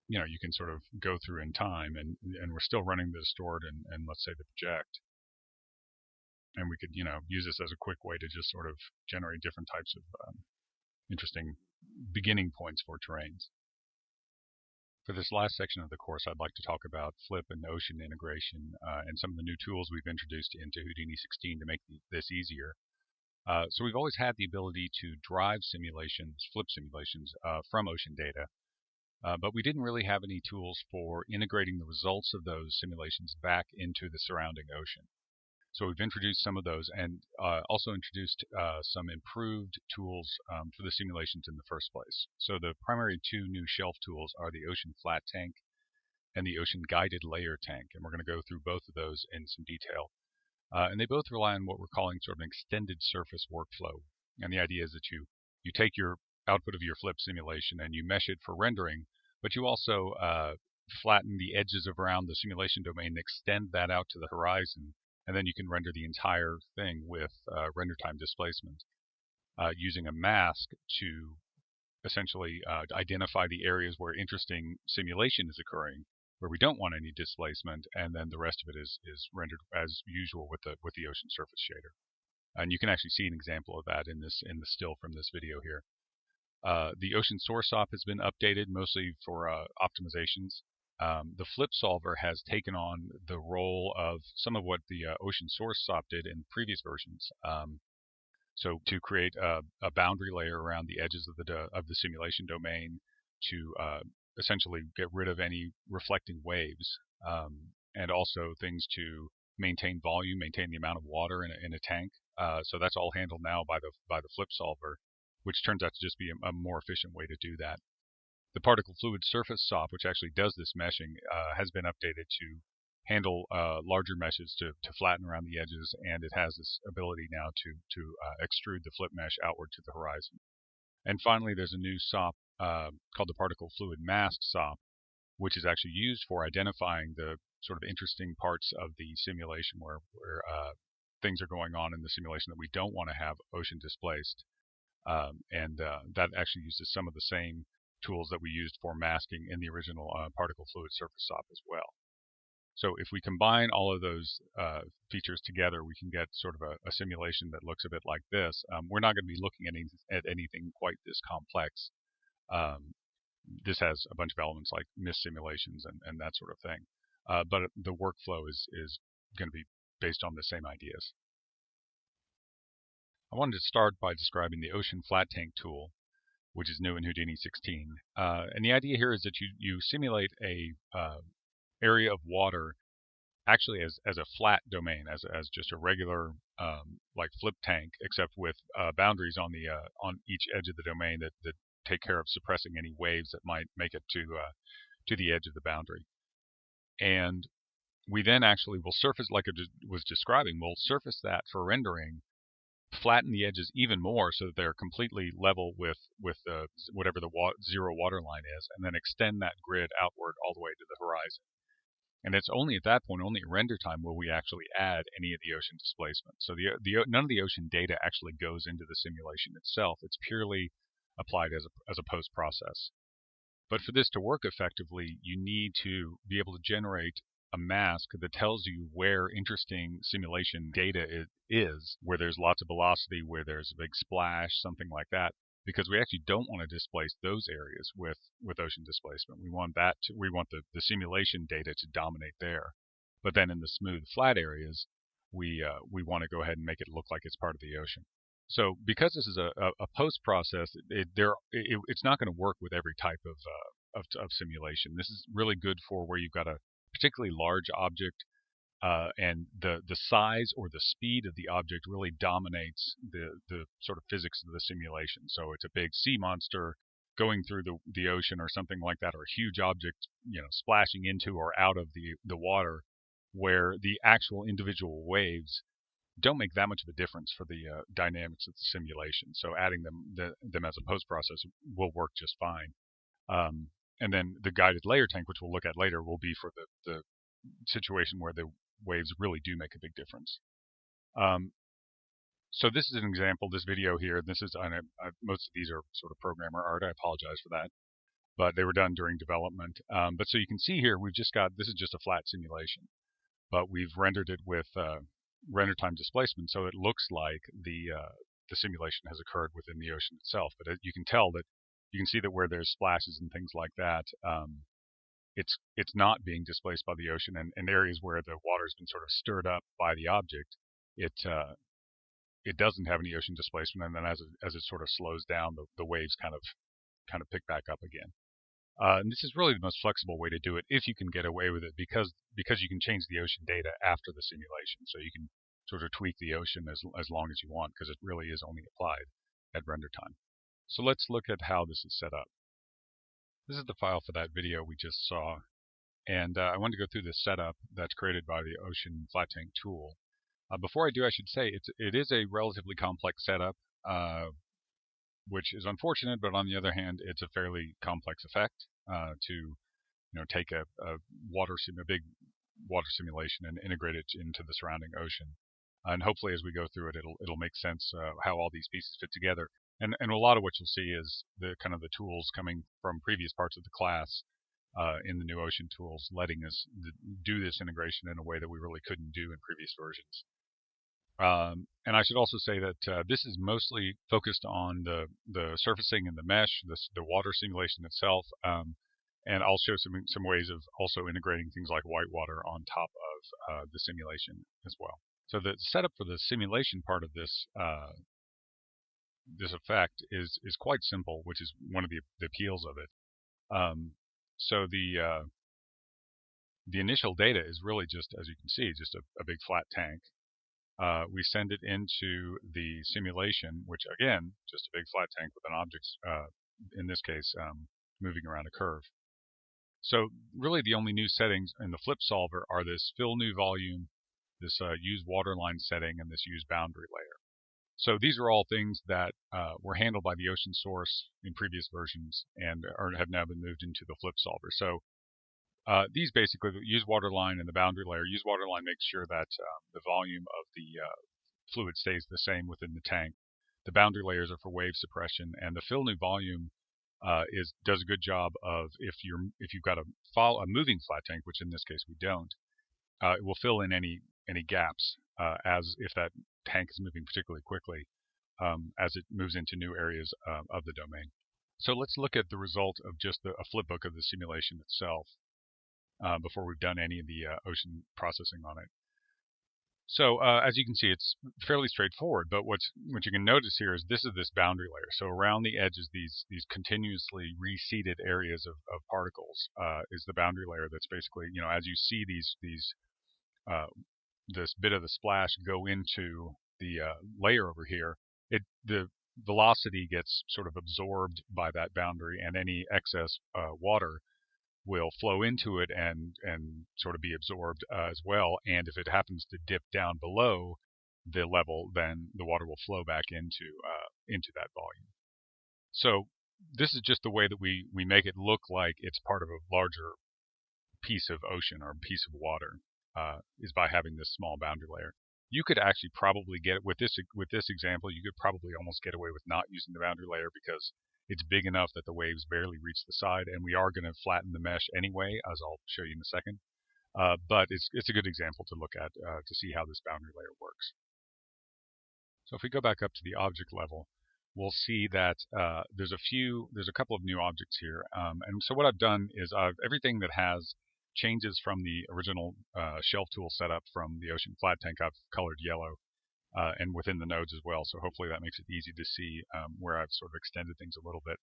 you can sort of go through in time, and we're still running the distort and let's say the project. And we could, use this as a quick way to just sort of generate different types of interesting beginning points for terrains. For this last section of the course, I'd like to talk about Flip and Ocean integration and some of the new tools we've introduced into Houdini 16 to make this easier. So we've always had the ability to drive simulations, Flip simulations, from ocean data, but we didn't really have any tools for integrating the results of those simulations back into the surrounding ocean. So we've introduced some of those, and also introduced some improved tools for the simulations in the first place. So the primary two new shelf tools are the Ocean Flat Tank and the Ocean Guided Layer Tank, and we're going to go through both of those in some detail. And they both rely on what we're calling sort of an extended surface workflow. And the idea is that you take your output of your Flip simulation and you mesh it for rendering, but you also flatten the edges around the simulation domain and extend that out to the horizon. And then you can render the entire thing with render time displacement using a mask to essentially identify the areas where interesting simulation is occurring, where we don't want any displacement, and then the rest of it is rendered as usual with the ocean surface shader. And you can actually see an example of that in the still from this video here. The Ocean Source Op has been updated mostly for optimizations. The Flip Solver has taken on the role of some of what the Ocean Source SOP did in previous versions. So to create a boundary layer around the edges of the simulation domain to essentially get rid of any reflecting waves, and also things to maintain volume, maintain the amount of water in a tank. So that's all handled now by the Flip Solver, which turns out to just be a more efficient way to do that. The Particle Fluid Surface SOP, which actually does this meshing, has been updated to handle larger meshes to flatten around the edges, and it has this ability now to extrude the flip mesh outward to the horizon. And finally, there's a new SOP called the Particle Fluid Mask SOP, which is actually used for identifying the sort of interesting parts of the simulation where things are going on in the simulation that we don't want to have ocean displaced. And that actually uses some of the same tools that we used for masking in the original Particle Fluid Surface SOP as well. So if we combine all of those features together, we can get sort of a simulation that looks a bit like this. We're not going to be looking at anything quite this complex. This has a bunch of elements like mist simulations and that sort of thing. But the workflow is going to be based on the same ideas. I wanted to start by describing the Ocean Flat Tank tool, which is new in Houdini 16. And the idea here is that you simulate a area of water actually as a flat domain, as just a regular like flip tank, except with boundaries on each edge of the domain that take care of suppressing any waves that might make it to the edge of the boundary. And we then actually will surface, like I was describing, we'll surface that for rendering flatten the edges even more so that they're completely level with whatever the zero water line is, and then extend that grid outward all the way to the horizon. And it's only at that point, only at render time, will we actually add any of the ocean displacement. So none of the ocean data actually goes into the simulation itself. It's purely applied as a post process. But for this to work effectively, you need to be able to generate a mask that tells you where interesting simulation data is, where there's lots of velocity, where there's a big splash, something like that, because we actually don't want to displace those areas with ocean displacement. We want the simulation data to dominate there. But then in the smooth, flat areas, we want to go ahead and make it look like it's part of the ocean. So because this is a post process, it's not going to work with every type of simulation. This is really good for where you've got a particularly large object, and the size or the speed of the object really dominates the sort of physics of the simulation. So it's a big sea monster going through the ocean or something like that, or a huge object, splashing into or out of the water, where the actual individual waves don't make that much of a difference for the dynamics of the simulation. So adding them as a post process will work just fine. And then the guided layer tank, which we'll look at later, will be for the situation where the waves really do make a big difference. So this is an example, this video here. This is most of these are sort of programmer art. I apologize for that, but they were done during development. But so you can see here, this is just a flat simulation, but we've rendered it with render time displacement, so it looks like the simulation has occurred within the ocean itself. But you can see that where there's splashes and things like that, it's not being displaced by the ocean, and areas where the water's been sort of stirred up by the object, it doesn't have any ocean displacement, and then as it sort of slows down, the waves kind of pick back up again. And this is really the most flexible way to do it if you can get away with it, because you can change the ocean data after the simulation, so you can sort of tweak the ocean as long as you want, because it really is only applied at render time. So let's look at how this is set up. This is the file for that video we just saw, and I want to go through the setup that's created by the Ocean Flat Tank tool. Before I do, I should say it is a relatively complex setup, which is unfortunate, but on the other hand, it's a fairly complex effect to take a big water simulation and integrate it into the surrounding ocean. And hopefully, as we go through it, it'll make sense how all these pieces fit together. And a lot of what you'll see is the tools coming from previous parts of the class in the new Ocean tools, letting us do this integration in a way that we really couldn't do in previous versions. And I should also say that this is mostly focused on the surfacing and the mesh, the water simulation itself, and I'll show some ways of also integrating things like whitewater on top of the simulation as well. So the setup for the simulation part of this this effect is quite simple, which is one of the appeals of it. So the initial data is really just, as you can see, just a big flat tank. We send it into the simulation, which again, just a big flat tank with an object, in this case, moving around a curve. So really the only new settings in the flip solver are this fill new volume, this use waterline setting, and this use boundary layer. So these are all things that were handled by the Ocean source in previous versions and have now been moved into the flip solver. So these basically, use waterline and the boundary layer. Use waterline makes sure that the volume of the fluid stays the same within the tank. The boundary layers are for wave suppression, and the fill new volume does a good job of if you've got a moving flat tank, which in this case we don't, it will fill in any gaps as if that tank is moving particularly quickly as it moves into new areas of the domain. So let's look at the result of just a flipbook of the simulation itself before we've done any of the ocean processing on it. So as you can see, it's fairly straightforward, but what you can notice here is this boundary layer. So around the edges, these continuously reseeded areas of particles is the boundary layer. That's basically, as you see this bit of the splash go into the layer over here, the velocity gets sort of absorbed by that boundary, and any excess water will flow into it and sort of be absorbed as well. And if it happens to dip down below, the level, then the water will flow back into that volume. So this is just the way that we make it look like it's part of a larger piece of ocean or piece of water, is by having this small boundary layer. You could actually probably get with this example, you could probably almost get away with not using the boundary layer because it's big enough that the waves barely reach the side, and we are going to flatten the mesh anyway, as I'll show you in a second. But it's a good example to look at to see how this boundary layer works. So if we go back up to the object level, we'll see that there's a couple of new objects here. And so what I've done is everything that has changes from the original shelf tool setup from the Ocean Flat Tank, I've colored yellow, and within the nodes as well. So hopefully that makes it easy to see where I've sort of extended things a little bit.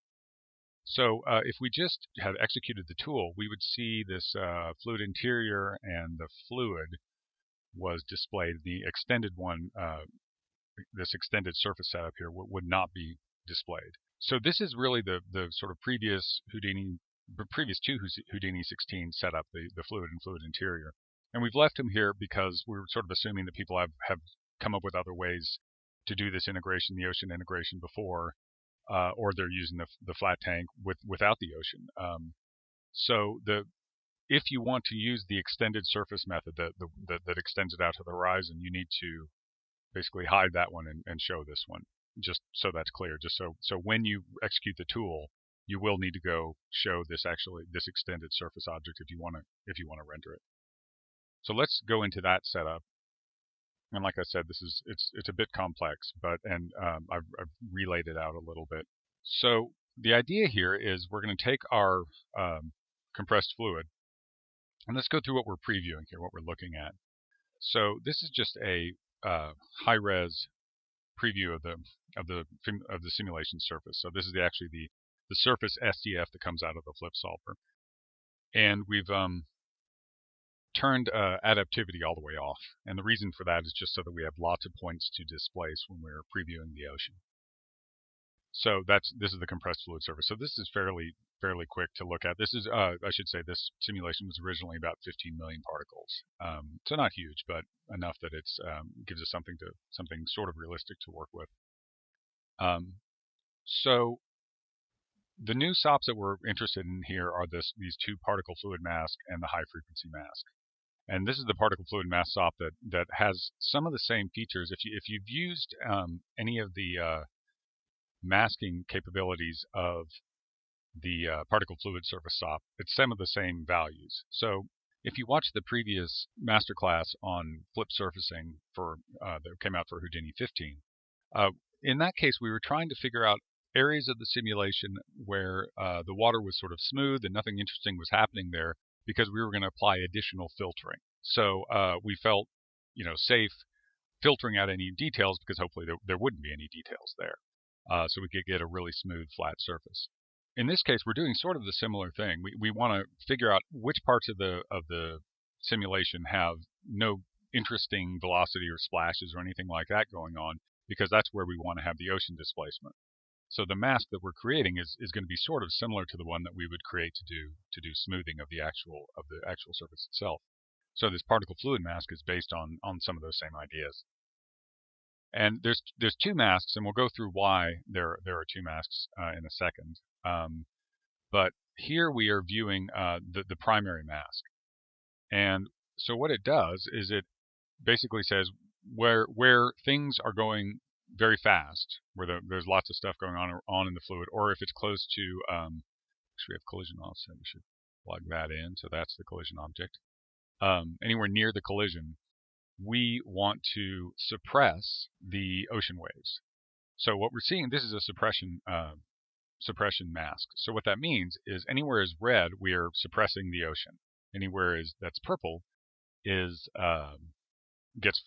So if we just had executed the tool, we would see this fluid interior, and the fluid was displayed. The extended one, this extended surface setup here, would not be displayed. So this is really the sort of previous to Houdini 16 setup, the fluid and fluid interior. And we've left them here because we're sort of assuming that people have come up with other ways to do this integration, the ocean integration before, or they're using the flat tank without the ocean. So if you want to use the extended surface method that extends it out to the horizon, you need to basically hide that one and show this one, just so that's clear. Just so when you execute the tool, you will need to go show this extended surface object if you want to render it. So let's go into that setup. And like I said, it's a bit complex, but I've relayed it out a little bit. So the idea here is we're going to take our compressed fluid, and let's go through what we're previewing here, what we're looking at. So this is just a high-res preview of the simulation surface. So this is actually the surface SDF that comes out of the flip solver, and we've turned adaptivity all the way off. And the reason for that is just so that we have lots of points to displace when we're previewing the ocean. So this is the compressed fluid surface. So this is fairly quick to look at. This is I should say this simulation was originally about 15 million particles. So not huge, but enough that it's gives us something sort of realistic to work with. So the new SOPs that we're interested in here are these two particle fluid mask and the high frequency mask. And this is the particle fluid mask SOP that has some of the same features. If you've used any of the masking capabilities of the particle fluid surface SOP, it's some of the same values. So if you watch the previous masterclass on flip surfacing that came out for Houdini 15, in that case we were trying to figure out areas of the simulation where the water was sort of smooth and nothing interesting was happening there, because we were going to apply additional filtering. So we felt, safe filtering out any details, because hopefully there wouldn't be any details there. So we could get a really smooth, flat surface. In this case, we're doing sort of the similar thing. We want to figure out which parts of the simulation have no interesting velocity or splashes or anything like that going on, because that's where we want to have the ocean displacement. So the mask that we're creating is going to be sort of similar to the one that we would create to do smoothing of the actual surface itself. So this particle fluid mask is based on some of those same ideas. And there's two masks, and we'll go through why there are two masks in a second. But here we are viewing the primary mask. And so what it does is it basically says where things are going very fast, where there's lots of stuff going on in the fluid, or if it's close to, actually we have collision offset, we should plug that in, so that's the collision object. Anywhere near the collision, we want to suppress the ocean waves. So what we're seeing, this is a suppression mask. So what that means is anywhere is red, we are suppressing the ocean. Anywhere that's purple gets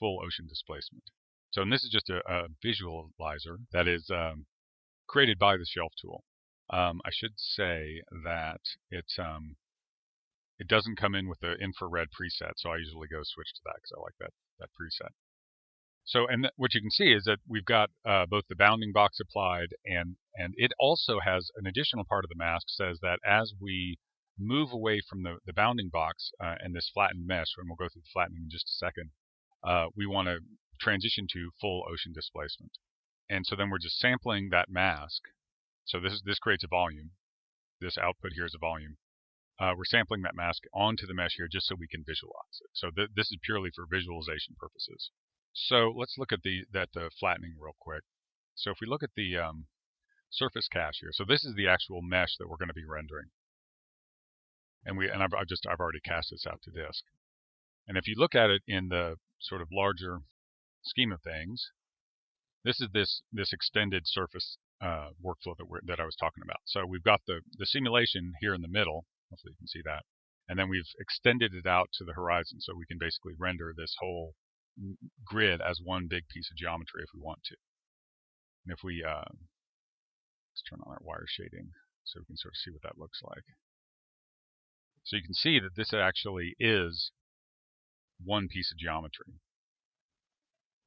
full ocean displacement. So, and this is just a visualizer that is created by the shelf tool. I should say that it doesn't come in with the infrared preset, so I usually go switch to that because I like that preset. So, and what you can see is that we've got both the bounding box applied, and it also has an additional part of the mask says that as we move away from the bounding box and this flattened mesh, and we'll go through the flattening in just a second, we want to transition to full ocean displacement. And so then we're just sampling that mask. So this creates a volume. This output here is a volume. We're sampling that mask onto the mesh here just so we can visualize it. So this is purely for visualization purposes. So let's look at the flattening real quick. So if we look at the surface cache here, so this is the actual mesh that we're going to be rendering. And I've already cast this out to disk. And if you look at it in the sort of larger scheme of things, this is this extended surface workflow that I was talking about. So we've got the simulation here in the middle. Hopefully you can see that. And then we've extended it out to the horizon, so we can basically render this whole grid as one big piece of geometry if we want to. And if we let's turn on our wire shading so we can sort of see what that looks like. So you can see that this actually is one piece of geometry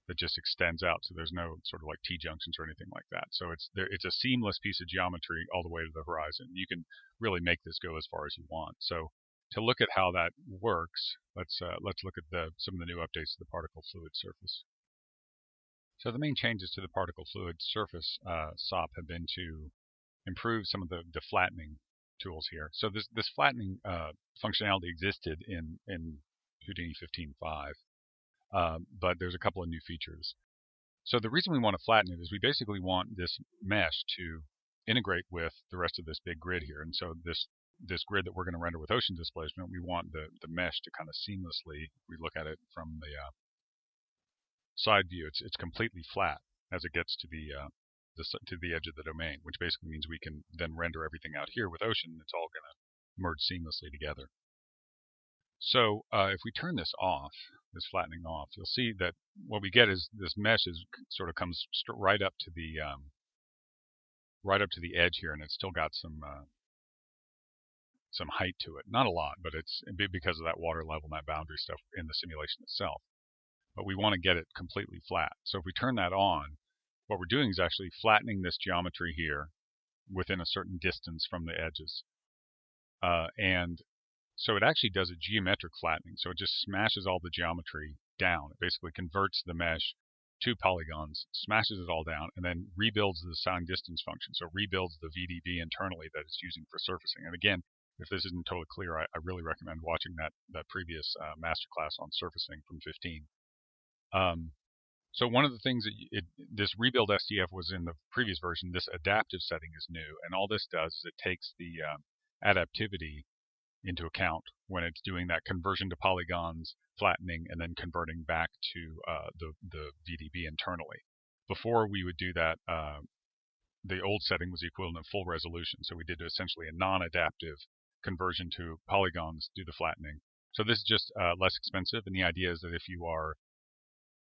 that just extends out, so there's no sort of like T-junctions or anything like that. So it's a seamless piece of geometry all the way to the horizon. You can really make this go as far as you want. So to look at how that works, let's look at some of the new updates to the particle fluid surface. So the main changes to the particle fluid surface SOP have been to improve some of the flattening tools here. So this flattening functionality existed in Houdini 15.5. But there's a couple of new features. So the reason we want to flatten it is we basically want this mesh to integrate with the rest of this big grid here. And so this grid that we're going to render with ocean displacement, we want the mesh to kind of seamlessly, we look at it from the side view, it's completely flat as it gets to the edge of the domain, which basically means we can then render everything out here with ocean. It's all going to merge seamlessly together. So if we turn this off, this flattening off, you'll see that what we get is this mesh sort of comes right up to the edge here, and it's still got some height to it. Not a lot, but it's because of that water level and that boundary stuff in the simulation itself. But we want to get it completely flat. So if we turn that on, what we're doing is actually flattening this geometry here within a certain distance from the edges. And so it actually does a geometric flattening. So it just smashes all the geometry down. It basically converts the mesh to polygons, smashes it all down, and then rebuilds the sign distance function. So rebuilds the VDB internally that it's using for surfacing. And again, if this isn't totally clear, I really recommend watching that previous masterclass on surfacing from 15. So one of the things that this rebuild SDF was in the previous version, this adaptive setting is new, and all this does is it takes the adaptivity into account when it's doing that conversion to polygons, flattening, and then converting back to the VDB internally. Before we would do that, the old setting was the equivalent of full resolution, so we did essentially a non-adaptive conversion to polygons, do the flattening. So this is just less expensive, and the idea is that if you are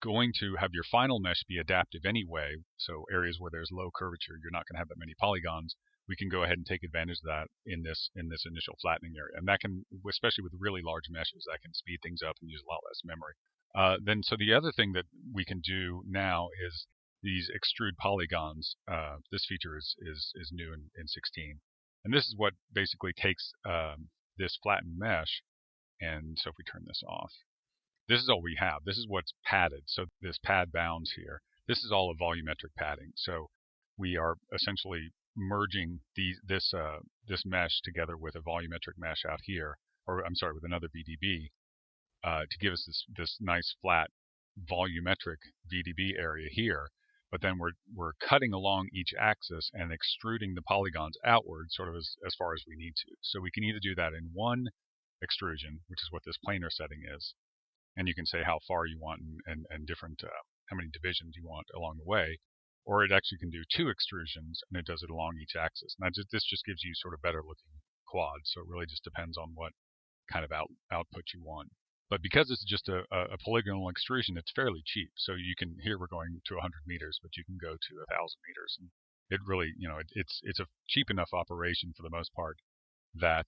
going to have your final mesh be adaptive anyway, so areas where there's low curvature, you're not going to have that many polygons, we can go ahead and take advantage of that in this initial flattening area. And that can, especially with really large meshes, that can speed things up and use a lot less memory. So the other thing that we can do now is these extrude polygons. This feature is new in 16. And this is what basically takes this flattened mesh, and so if we turn this off, this is all we have. This is what's padded. So this pad bounds here, this is all a volumetric padding. So we are essentially merging this mesh together with a volumetric mesh out here, or I'm sorry, with another VDB to give us this nice flat volumetric VDB area here. But then we're cutting along each axis and extruding the polygons outward, sort of as far as we need to. So we can either do that in one extrusion, which is what this planar setting is, and you can say how far you want and different how many divisions you want along the way, or it actually can do two extrusions and it does it along each axis. And this just gives you sort of better looking quads. So it really just depends on what kind of output you want. But because it's just a polygonal extrusion, it's fairly cheap. So you can, here we're going to 100 meters, but you can go to 1,000 meters. And it really, it's a cheap enough operation for the most part that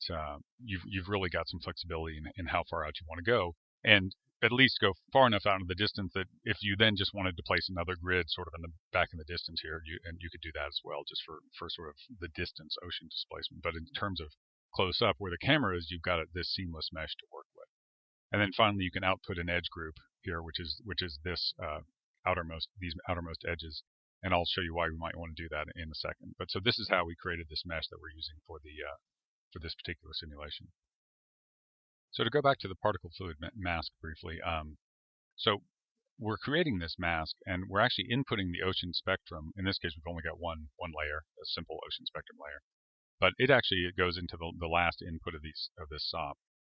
you've really got some flexibility in how far out you want to go, and at least go far enough out into the distance that if you then just wanted to place another grid sort of in the back in the distance here, you could do that as well, just for sort of the distance ocean displacement. But in terms of close up where the camera is, you've got this seamless mesh to work with. And then finally, you can output an edge group here, which is this these outermost edges, and I'll show you why we might want to do that in a second. But so this is how we created this mesh that we're using for this particular simulation. So to go back to the particle fluid mask briefly, so we're creating this mask, and we're actually inputting the ocean spectrum. In this case, we've only got one layer, a simple ocean spectrum layer, but it goes into the last input of this SOP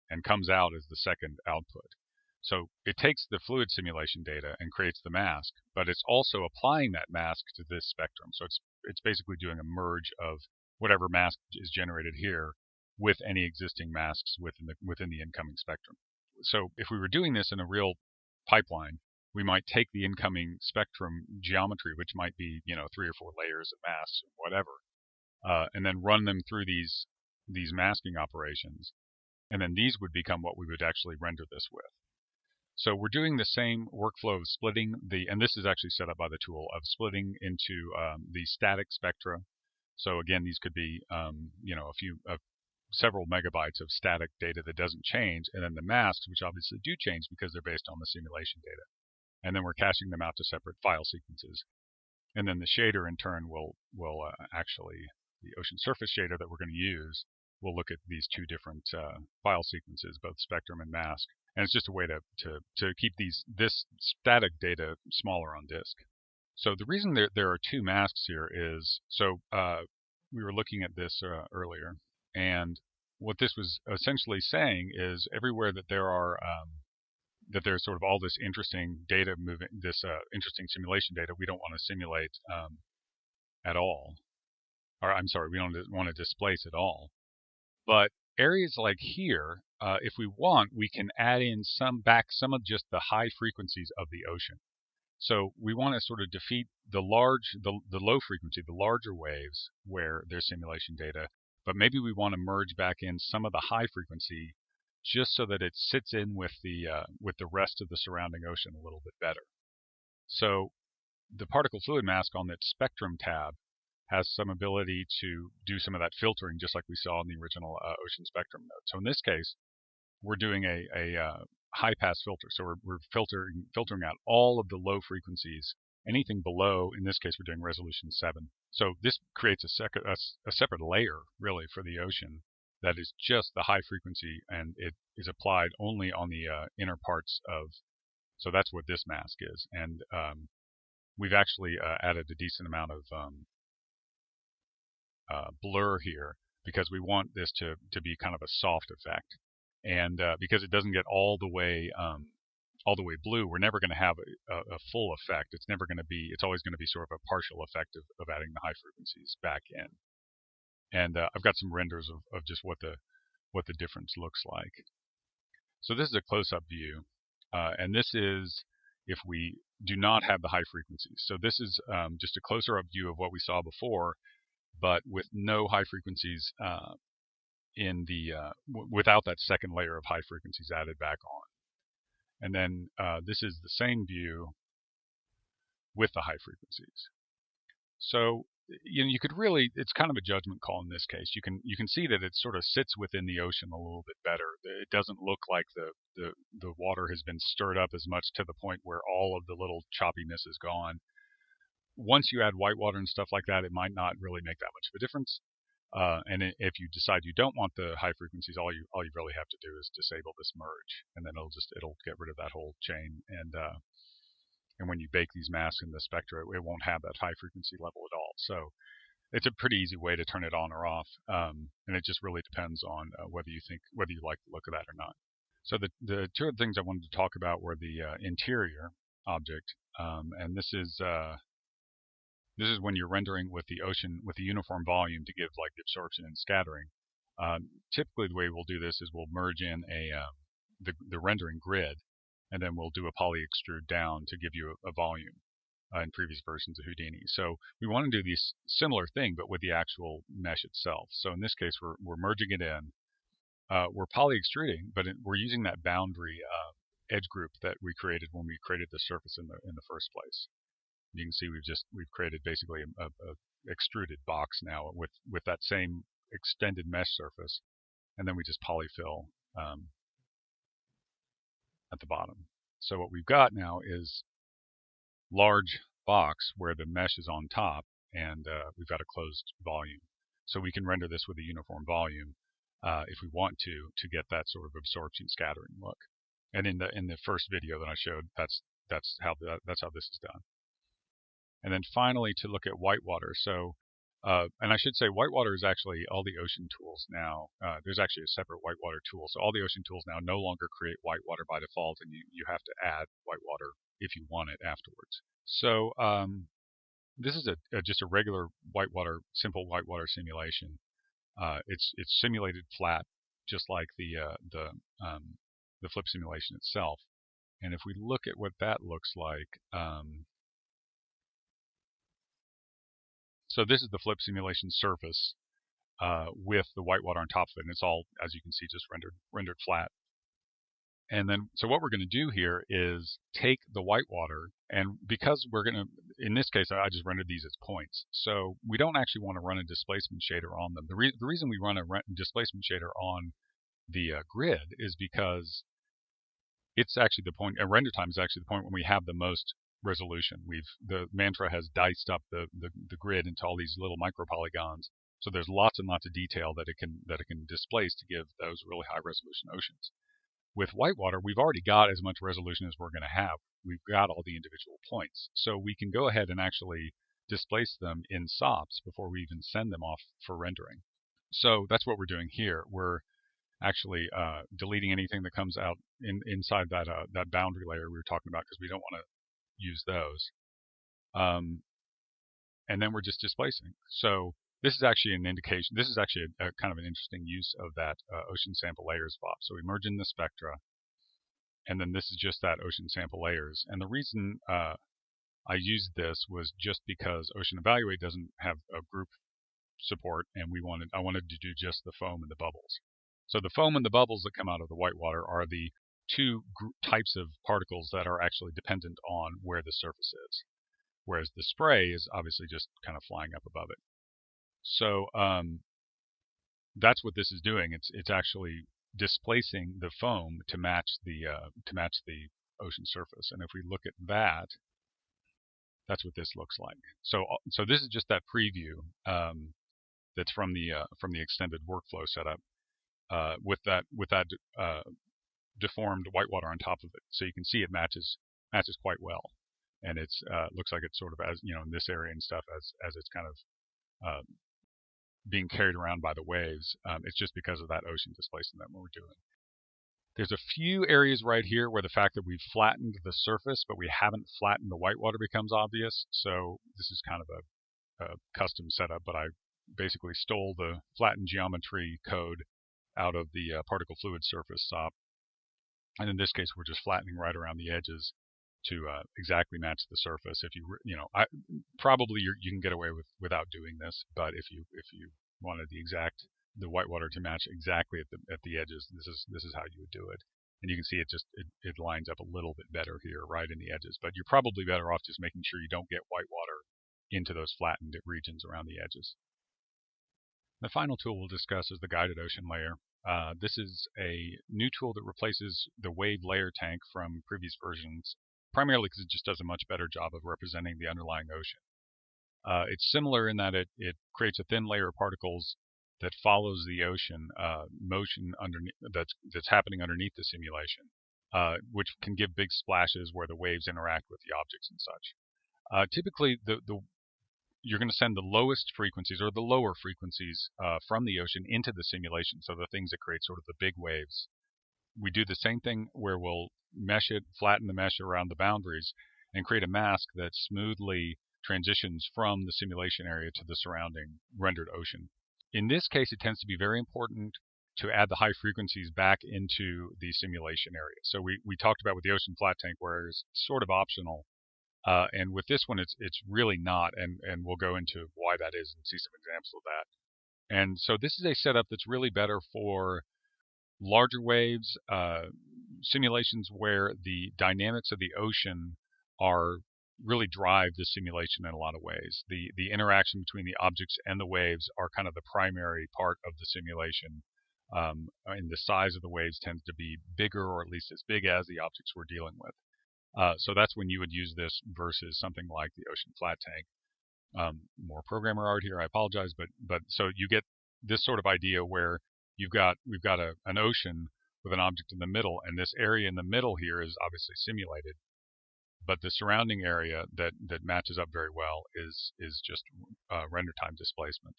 and comes out as the second output. So it takes the fluid simulation data and creates the mask, but it's also applying that mask to this spectrum. So it's basically doing a merge of whatever mask is generated here with any existing masks within the incoming spectrum. So if we were doing this in a real pipeline, we might take the incoming spectrum geometry, which might be 3 or 4 layers of masks or whatever, and then run them through these masking operations, and then these would become what we would actually render this with. So we're doing the same workflow of splitting and this is actually set up by the tool, of splitting into the static spectra. So again, these could be several megabytes of static data that doesn't change, and then the masks, which obviously do change because they're based on the simulation data. And then we're caching them out to separate file sequences. And then the shader in turn will actually, the ocean surface shader that we're going to use will look at these two different file sequences, both spectrum and mask. And it's just a way to keep this static data smaller on disk. So the reason there are two masks here is, we were looking at this earlier, and what this was essentially saying is everywhere that there's sort of all this interesting data moving, this interesting simulation data we don't want to simulate at all. Or I'm sorry, we don't want to displace at all. But areas like here, if we want, we can add in some of just the high frequencies of the ocean. So we want to sort of defeat the low frequency, the larger waves where there's simulation data, but maybe we want to merge back in some of the high frequency just so that it sits in with the rest of the surrounding ocean a little bit better. So the particle fluid mask on that spectrum tab has some ability to do some of that filtering, just like we saw in the original ocean spectrum node. So in this case, we're doing a high pass filter. So we're filtering out all of the low frequencies. Anything below, in this case, we're doing resolution 7. So this creates a separate layer, really, for the ocean that is just the high frequency, and it is applied only on the inner parts of. So that's what this mask is, and we've actually added a decent amount of blur here because we want this to be kind of a soft effect, and because it doesn't get all the way blue, we're never going to have a full effect. It's never going to be. It's always going to be sort of a partial effect of adding the high frequencies back in. And I've got some renders of just what the difference looks like. So this is a close-up view, and this is if we do not have the high frequencies. So this is just a closer-up view of what we saw before, but with no high frequencies without that second layer of high frequencies added back on. And then this is the same view with the high frequencies. So you could really, it's kind of a judgment call in this case. You can see that it sort of sits within the ocean a little bit better. It doesn't look like the water has been stirred up as much to the point where all of the little choppiness is gone. Once you add whitewater and stuff like that, it might not really make that much of a difference. And if you decide you don't want the high frequencies, all you really have to do is disable this merge, and then it'll get rid of that whole chain. And when you bake these masks in the spectra, it won't have that high frequency level at all. So it's a pretty easy way to turn it on or off, and it just really depends on whether you like the look of that or not. So the two other things I wanted to talk about were the interior object, and this is when you're rendering with the ocean with the uniform volume to give like the absorption and scattering. Typically, the way we'll do this is we'll merge in the rendering grid, and then we'll do a poly extrude down to give you a volume in previous versions of Houdini. So we want to do this similar thing, but with the actual mesh itself. So in this case, we're merging it in. We're poly extruding, but we're using that boundary edge group that we created when we created the surface in the first place. You can see we've created basically a extruded box now with that same extended mesh surface, and then we just polyfill at the bottom. So what we've got now is large box where the mesh is on top, and we've got a closed volume. So we can render this with a uniform volume if we want to get that sort of absorption scattering look. And in the first video that I showed, that's how this is done. And then finally, to look at whitewater. So, and I should say, whitewater is actually all the ocean tools now. There's actually a separate whitewater tool. So all the ocean tools now no longer create whitewater by default, and you have to add whitewater if you want it afterwards. So this is just a regular simple whitewater simulation. It's simulated flat, just like the flip simulation itself. And if we look at what that looks like, so this is the flip simulation surface with the whitewater on top of it, and it's all, as you can see, just rendered flat. And then, so what we're going to do here is take the whitewater, and because we're going to, in this case, I just rendered these as points. So we don't actually want to run a displacement shader on them. The reason we run a displacement shader on the grid is because it's actually the point, render time is actually the point when we have the most resolution. The Mantra has diced up the grid into all these little micro polygons. So there's lots and lots of detail that it can displace to give those really high resolution oceans. With whitewater, we've already got as much resolution as we're going to have. We've got all the individual points. So we can go ahead and actually displace them in SOPs before we even send them off for rendering. So that's what we're doing here. We're actually deleting anything that comes out inside that boundary layer we were talking about, because we don't want to use those. And then we're just displacing. So this is actually an indication. This is actually a kind of an interesting use of that ocean sample layers VOP. So we merge in the spectra, and then this is just that ocean sample layers. And the reason I used this was just because Ocean Evaluate doesn't have a group support, and I wanted to do just the foam and the bubbles. So the foam and the bubbles that come out of the whitewater are the two types of particles that are actually dependent on where the surface is, whereas the spray is obviously just kind of flying up above it. So that's what this is doing. It's actually displacing the foam to match the ocean surface. And if we look at that, that's what this looks like. So this is just that preview that's from the extended workflow setup with that deformed whitewater on top of it. So you can see it matches quite well, and it's looks like it's sort of, as in this area and stuff, as it's kind of being carried around by the waves. It's just because of that ocean displacing that we're doing. There's a few areas right here where the fact that we've flattened the surface but we haven't flattened the whitewater becomes obvious. So this is kind of a custom setup, but I basically stole the flattened geometry code out of the particle fluid surface SOP. And in this case, we're just flattening right around the edges to exactly match the surface. If probably you can get away without doing this, but if you wanted the whitewater to match exactly at the edges, this is how you would do it. And you can see it lines up a little bit better here, right in the edges. But you're probably better off just making sure you don't get whitewater into those flattened regions around the edges. The final tool we'll discuss is the guided ocean layer. This is a new tool that replaces the wave layer tank from previous versions, primarily because it just does a much better job of representing the underlying ocean. It's similar in that it creates a thin layer of particles that follows the ocean motion underneath that's happening underneath the simulation, which can give big splashes where the waves interact with the objects and such. Typically, you're going to send the lowest frequencies or the lower frequencies from the ocean into the simulation, so the things that create sort of the big waves. We do the same thing where we'll mesh it, flatten the mesh around the boundaries, and create a mask that smoothly transitions from the simulation area to the surrounding rendered ocean. In this case, it tends to be very important to add the high frequencies back into the simulation area. So we talked about with the ocean flat tank where it's sort of optional. And with this one, it's really not, and we'll go into why that is and see some examples of that. And so this is a setup that's really better for larger waves, simulations where the dynamics of the ocean really drive the simulation in a lot of ways. The interaction between the objects and the waves are kind of the primary part of the simulation. And the size of the waves tends to be bigger, or at least as big as the objects we're dealing with. So that's when you would use this versus something like the ocean flat tank. More programmer art here, I apologize, but so you get this sort of idea where we've got an ocean with an object in the middle, and this area in the middle here is obviously simulated, but the surrounding area that matches up very well is just render time displacement.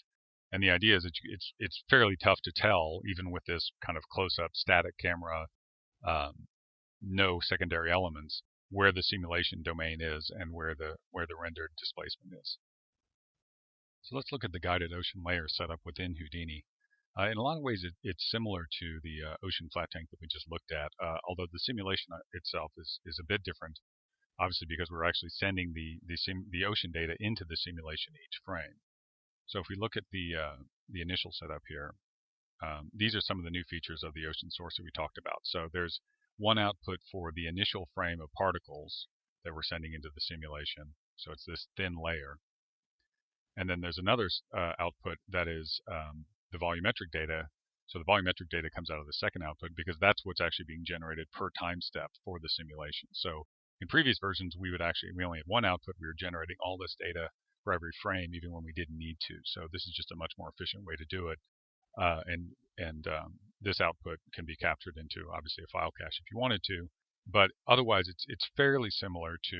And the idea is that it's fairly tough to tell, even with this kind of close-up static camera, um, no secondary elements, where the simulation domain is and where the rendered displacement is. So let's look at the guided ocean layer setup within Houdini. In a lot of ways, it's similar to the ocean flat tank that we just looked at, although the simulation itself is a bit different, obviously because we're actually sending the ocean data into the simulation each frame. So if we look at the initial setup here, these are some of the new features of the ocean source that we talked about. So there's one output for the initial frame of particles that we're sending into the simulation. So it's this thin layer. And then there's another output that is the volumetric data. So the volumetric data comes out of the second output because that's what's actually being generated per time step for the simulation. So in previous versions, we only had one output. We were generating all this data for every frame, even when we didn't need to. So this is just a much more efficient way to do it. And this output can be captured into obviously a file cache if you wanted to. But otherwise, it's fairly similar to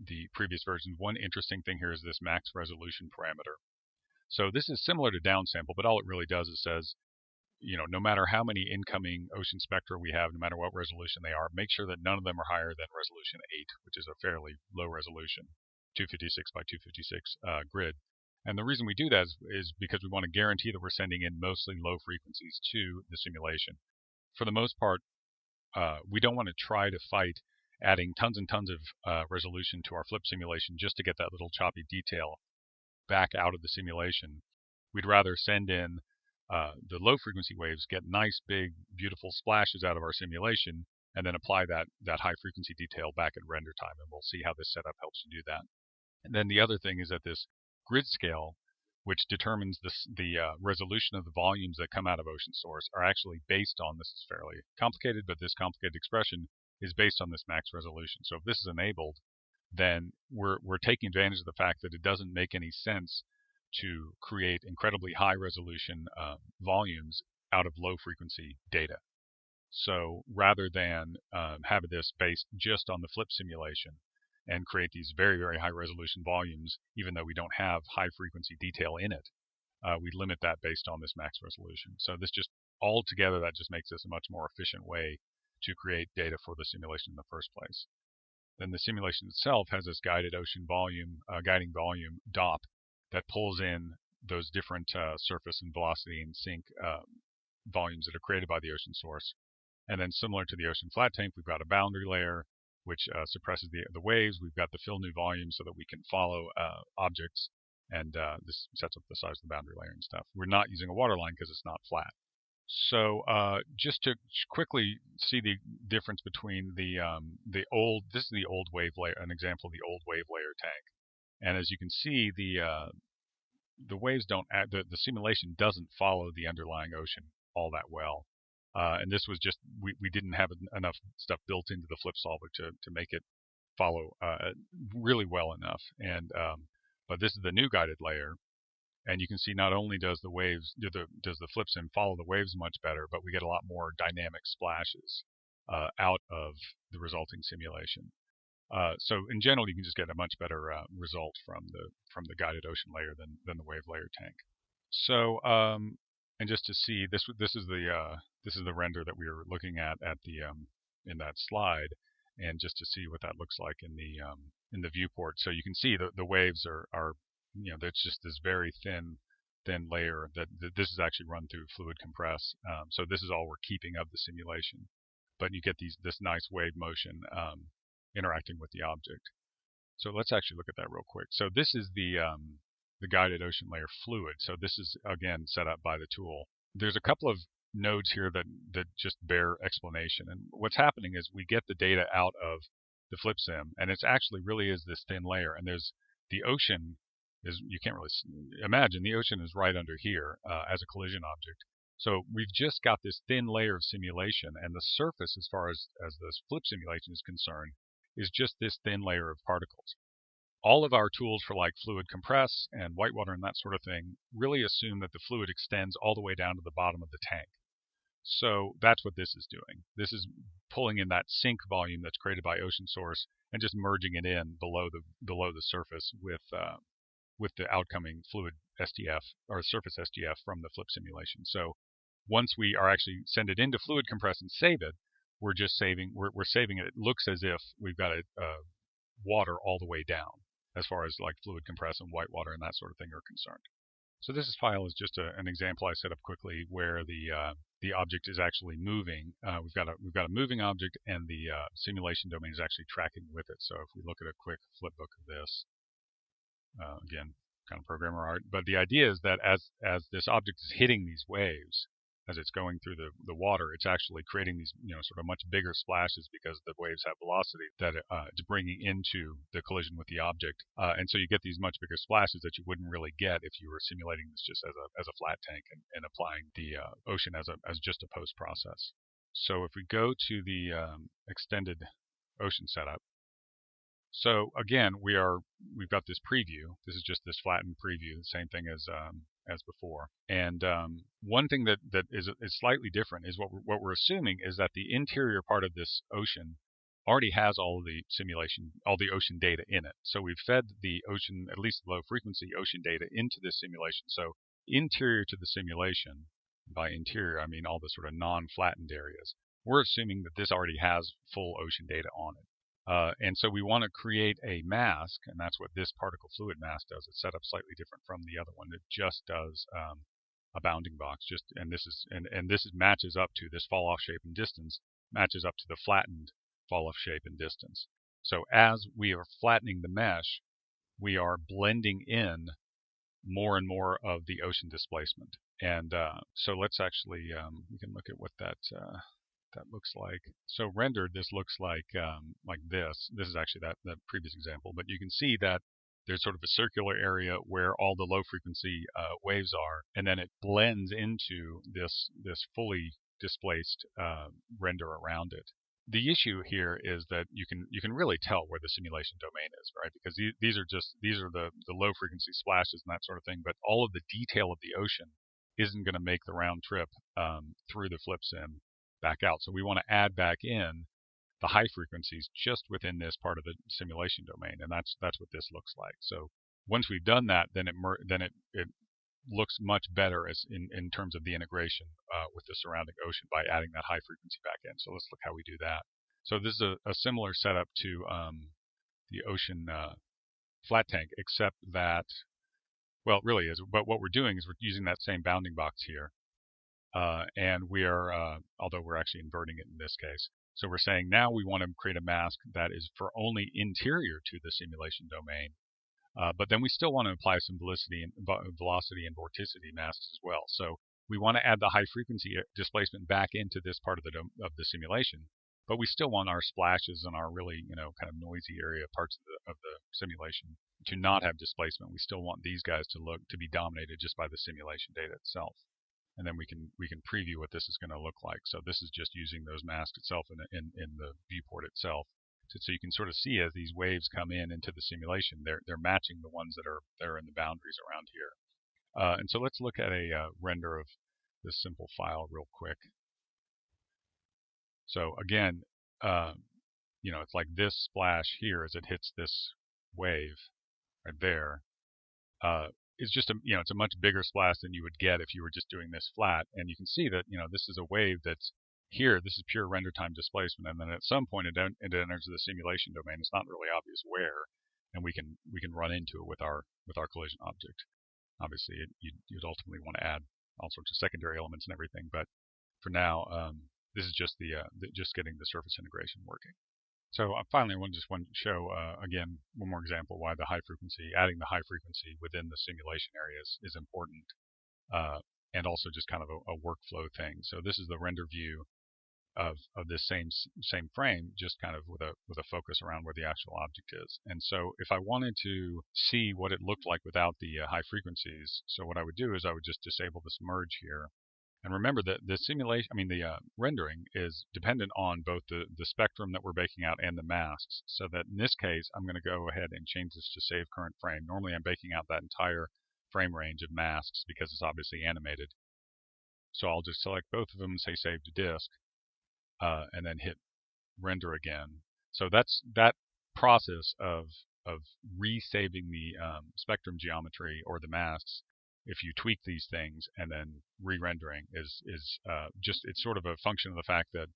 the previous versions. One interesting thing here is this max resolution parameter. So this is similar to downsample, but all it really does is says, no matter how many incoming ocean spectra we have, no matter what resolution they are, make sure that none of them are higher than resolution 8, which is a fairly low resolution, 256 by 256 grid. And the reason we do that is because we want to guarantee that we're sending in mostly low frequencies to the simulation. For the most part, we don't want to try to fight adding tons and tons of resolution to our flip simulation just to get that little choppy detail back out of the simulation. We'd rather send in the low frequency waves, get nice, big, beautiful splashes out of our simulation, and then apply that high frequency detail back at render time. And we'll see how this setup helps you do that. And then the other thing is that this grid scale, which determines the resolution of the volumes that come out of ocean source, are actually based on, this is fairly complicated, but this complicated expression is based on this max resolution. So if this is enabled, then we're taking advantage of the fact that it doesn't make any sense to create incredibly high resolution volumes out of low frequency data. So rather than have this based just on the flip simulation and create these very, very high resolution volumes, even though we don't have high frequency detail in it, we limit that based on this max resolution. So this just altogether, that just makes this a much more efficient way to create data for the simulation in the first place. Then the simulation itself has this guided ocean volume, guiding volume DOP that pulls in those different surface and velocity and sink volumes that are created by the ocean source. And then similar to the ocean flat tank, we've got a boundary layer which suppresses the waves. We've got the fill new volume so that we can follow objects, and this sets up the size of the boundary layer and stuff. We're not using a waterline because it's not flat. So just to quickly see the difference between the old, this is the old wave layer, an example of the old wave layer tank. And as you can see, the waves don't add, the simulation doesn't follow the underlying ocean all that well. And this was just, we didn't have enough stuff built into the flip solver to make it follow really well enough. And but this is the new guided layer, and you can see not only does the waves does the flip sim follow the waves much better, but we get a lot more dynamic splashes out of the resulting simulation. So in general, you can just get a much better result from the guided ocean layer than the wave layer tank. So and just to see, this is the render that we were looking at the in that slide, and just to see what that looks like in the viewport. So you can see the waves are that's just this very thin layer that this is actually run through fluid compress. So this is all we're keeping of the simulation, but you get this nice wave motion interacting with the object. So let's actually look at that real quick. So this is the guided ocean layer fluid. So this is again set up by the tool. There's a couple of nodes here that just bear explanation. And what's happening is we get the data out of the flip sim, and it's actually really is this thin layer. And there's the ocean is, you can't really imagine, the ocean is right under here as a collision object. So we've just got this thin layer of simulation, and the surface, as far as this flip simulation is concerned, is just this thin layer of particles. All of our tools for like fluid compress and whitewater and that sort of thing really assume that the fluid extends all the way down to the bottom of the tank. So that's what this is doing. This is pulling in that sink volume that's created by ocean source and just merging it in below the surface with the outcoming fluid SDF or surface SDF from the flip simulation. So once we are actually send it into fluid compress and save it, we're saving it. It looks as if we've got water all the way down as far as like fluid compress and whitewater and that sort of thing are concerned. So this file is just an example I set up quickly where the object is actually moving. We've got a moving object, and the simulation domain is actually tracking with it. So if we look at a quick flipbook of this, again, kind of programmer art, but the idea is that as this object is hitting these waves, as it's going through the water, it's actually creating these sort of much bigger splashes because the waves have velocity that it's bringing into the collision with the object, and so you get these much bigger splashes that you wouldn't really get if you were simulating this just as a flat tank and applying the ocean as just a post process. So if we go to the extended ocean setup. So again, we've got this preview. This is just this flattened preview, the same thing as before. And one thing that is slightly different is what we're assuming is that the interior part of this ocean already has all of the simulation, all the ocean data in it. So we've fed the ocean, at least low frequency ocean data, into this simulation. So interior to the simulation, by interior I mean all the sort of non-flattened areas, we're assuming that this already has full ocean data on it. And so we want to create a mask, and that's what this particle fluid mask does. It's set up slightly different from the other one. It just does a bounding box. And this matches up to this fall off shape and distance, matches up to the flattened fall off shape and distance. So as we are flattening the mesh, we are blending in more and more of the ocean displacement. And so let's actually we can look at what that looks like. So rendered, this looks like this. This is actually that previous example, but you can see that there's sort of a circular area where all the low frequency waves are, and then it blends into this fully displaced render around it. The issue here is that you can really tell where the simulation domain is, right? Because these are the low frequency splashes and that sort of thing, but all of the detail of the ocean isn't going to make the round trip through the flip sim back out. So we want to add back in the high frequencies just within this part of the simulation domain, and that's what this looks like. So once we've done that, then it looks much better as in terms of the integration with the surrounding ocean by adding that high frequency back in. So let's look how we do that. So this is a similar setup to the ocean flat tank, except that, well, it really is. But what we're doing is we're using that same bounding box here. And we are, although we're actually inverting it in this case. So we're saying now we want to create a mask that is for only interior to the simulation domain, but then we still want to apply some velocity and vorticity masks as well. So we want to add the high frequency displacement back into this part of the simulation, but we still want our splashes and our really kind of noisy area parts of the simulation to not have displacement. We still want these guys to be dominated just by the simulation data itself. And then we can preview what this is going to look like. So this is just using those masks itself in the viewport itself, so you can sort of see as these waves come into the simulation, they're matching the ones that are in the boundaries around here. And so let's look at a render of this simple file real quick. So again, it's like this splash here as it hits this wave right there. It's just it's a much bigger splash than you would get if you were just doing this flat. And you can see that this is a wave that's here. This is pure render time displacement, and then at some point it enters the simulation domain. It's not really obvious where, and we can run into it with our collision object. Obviously, you'd ultimately want to add all sorts of secondary elements and everything, but for now, this is just just getting the surface integration working. So finally, I want to show again one more example why adding the high frequency within the simulation areas is important, and also just kind of a workflow thing. So this is the render view of this same frame, just kind of with a focus around where the actual object is. And so if I wanted to see what it looked like without the high frequencies, so what I would do is I would just disable this merge here, And remember that the simulation, rendering is dependent on both the spectrum that we're baking out and the masks. So that in this case, I'm going to go ahead and change this to save current frame. Normally I'm baking out that entire frame range of masks because it's obviously animated. So I'll just select both of them and say save to disk, and then hit render again. So that's that process of resaving the spectrum geometry or the masks. If you tweak these things and then re-rendering is just, it's sort of a function of the fact that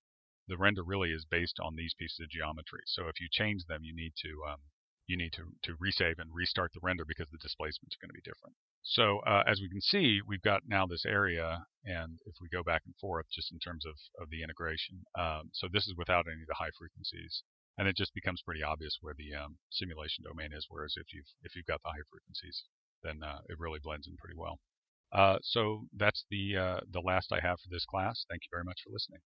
the render really is based on these pieces of geometry. So if you change them, you need to resave and restart the render because the displacements are going to be different. So as we can see, we've got now this area, and if we go back and forth just in terms of the integration, so this is without any of the high frequencies, and it just becomes pretty obvious where the simulation domain is. Whereas if you've got the high frequencies, then it really blends in pretty well. So that's the last I have for this class. Thank you very much for listening.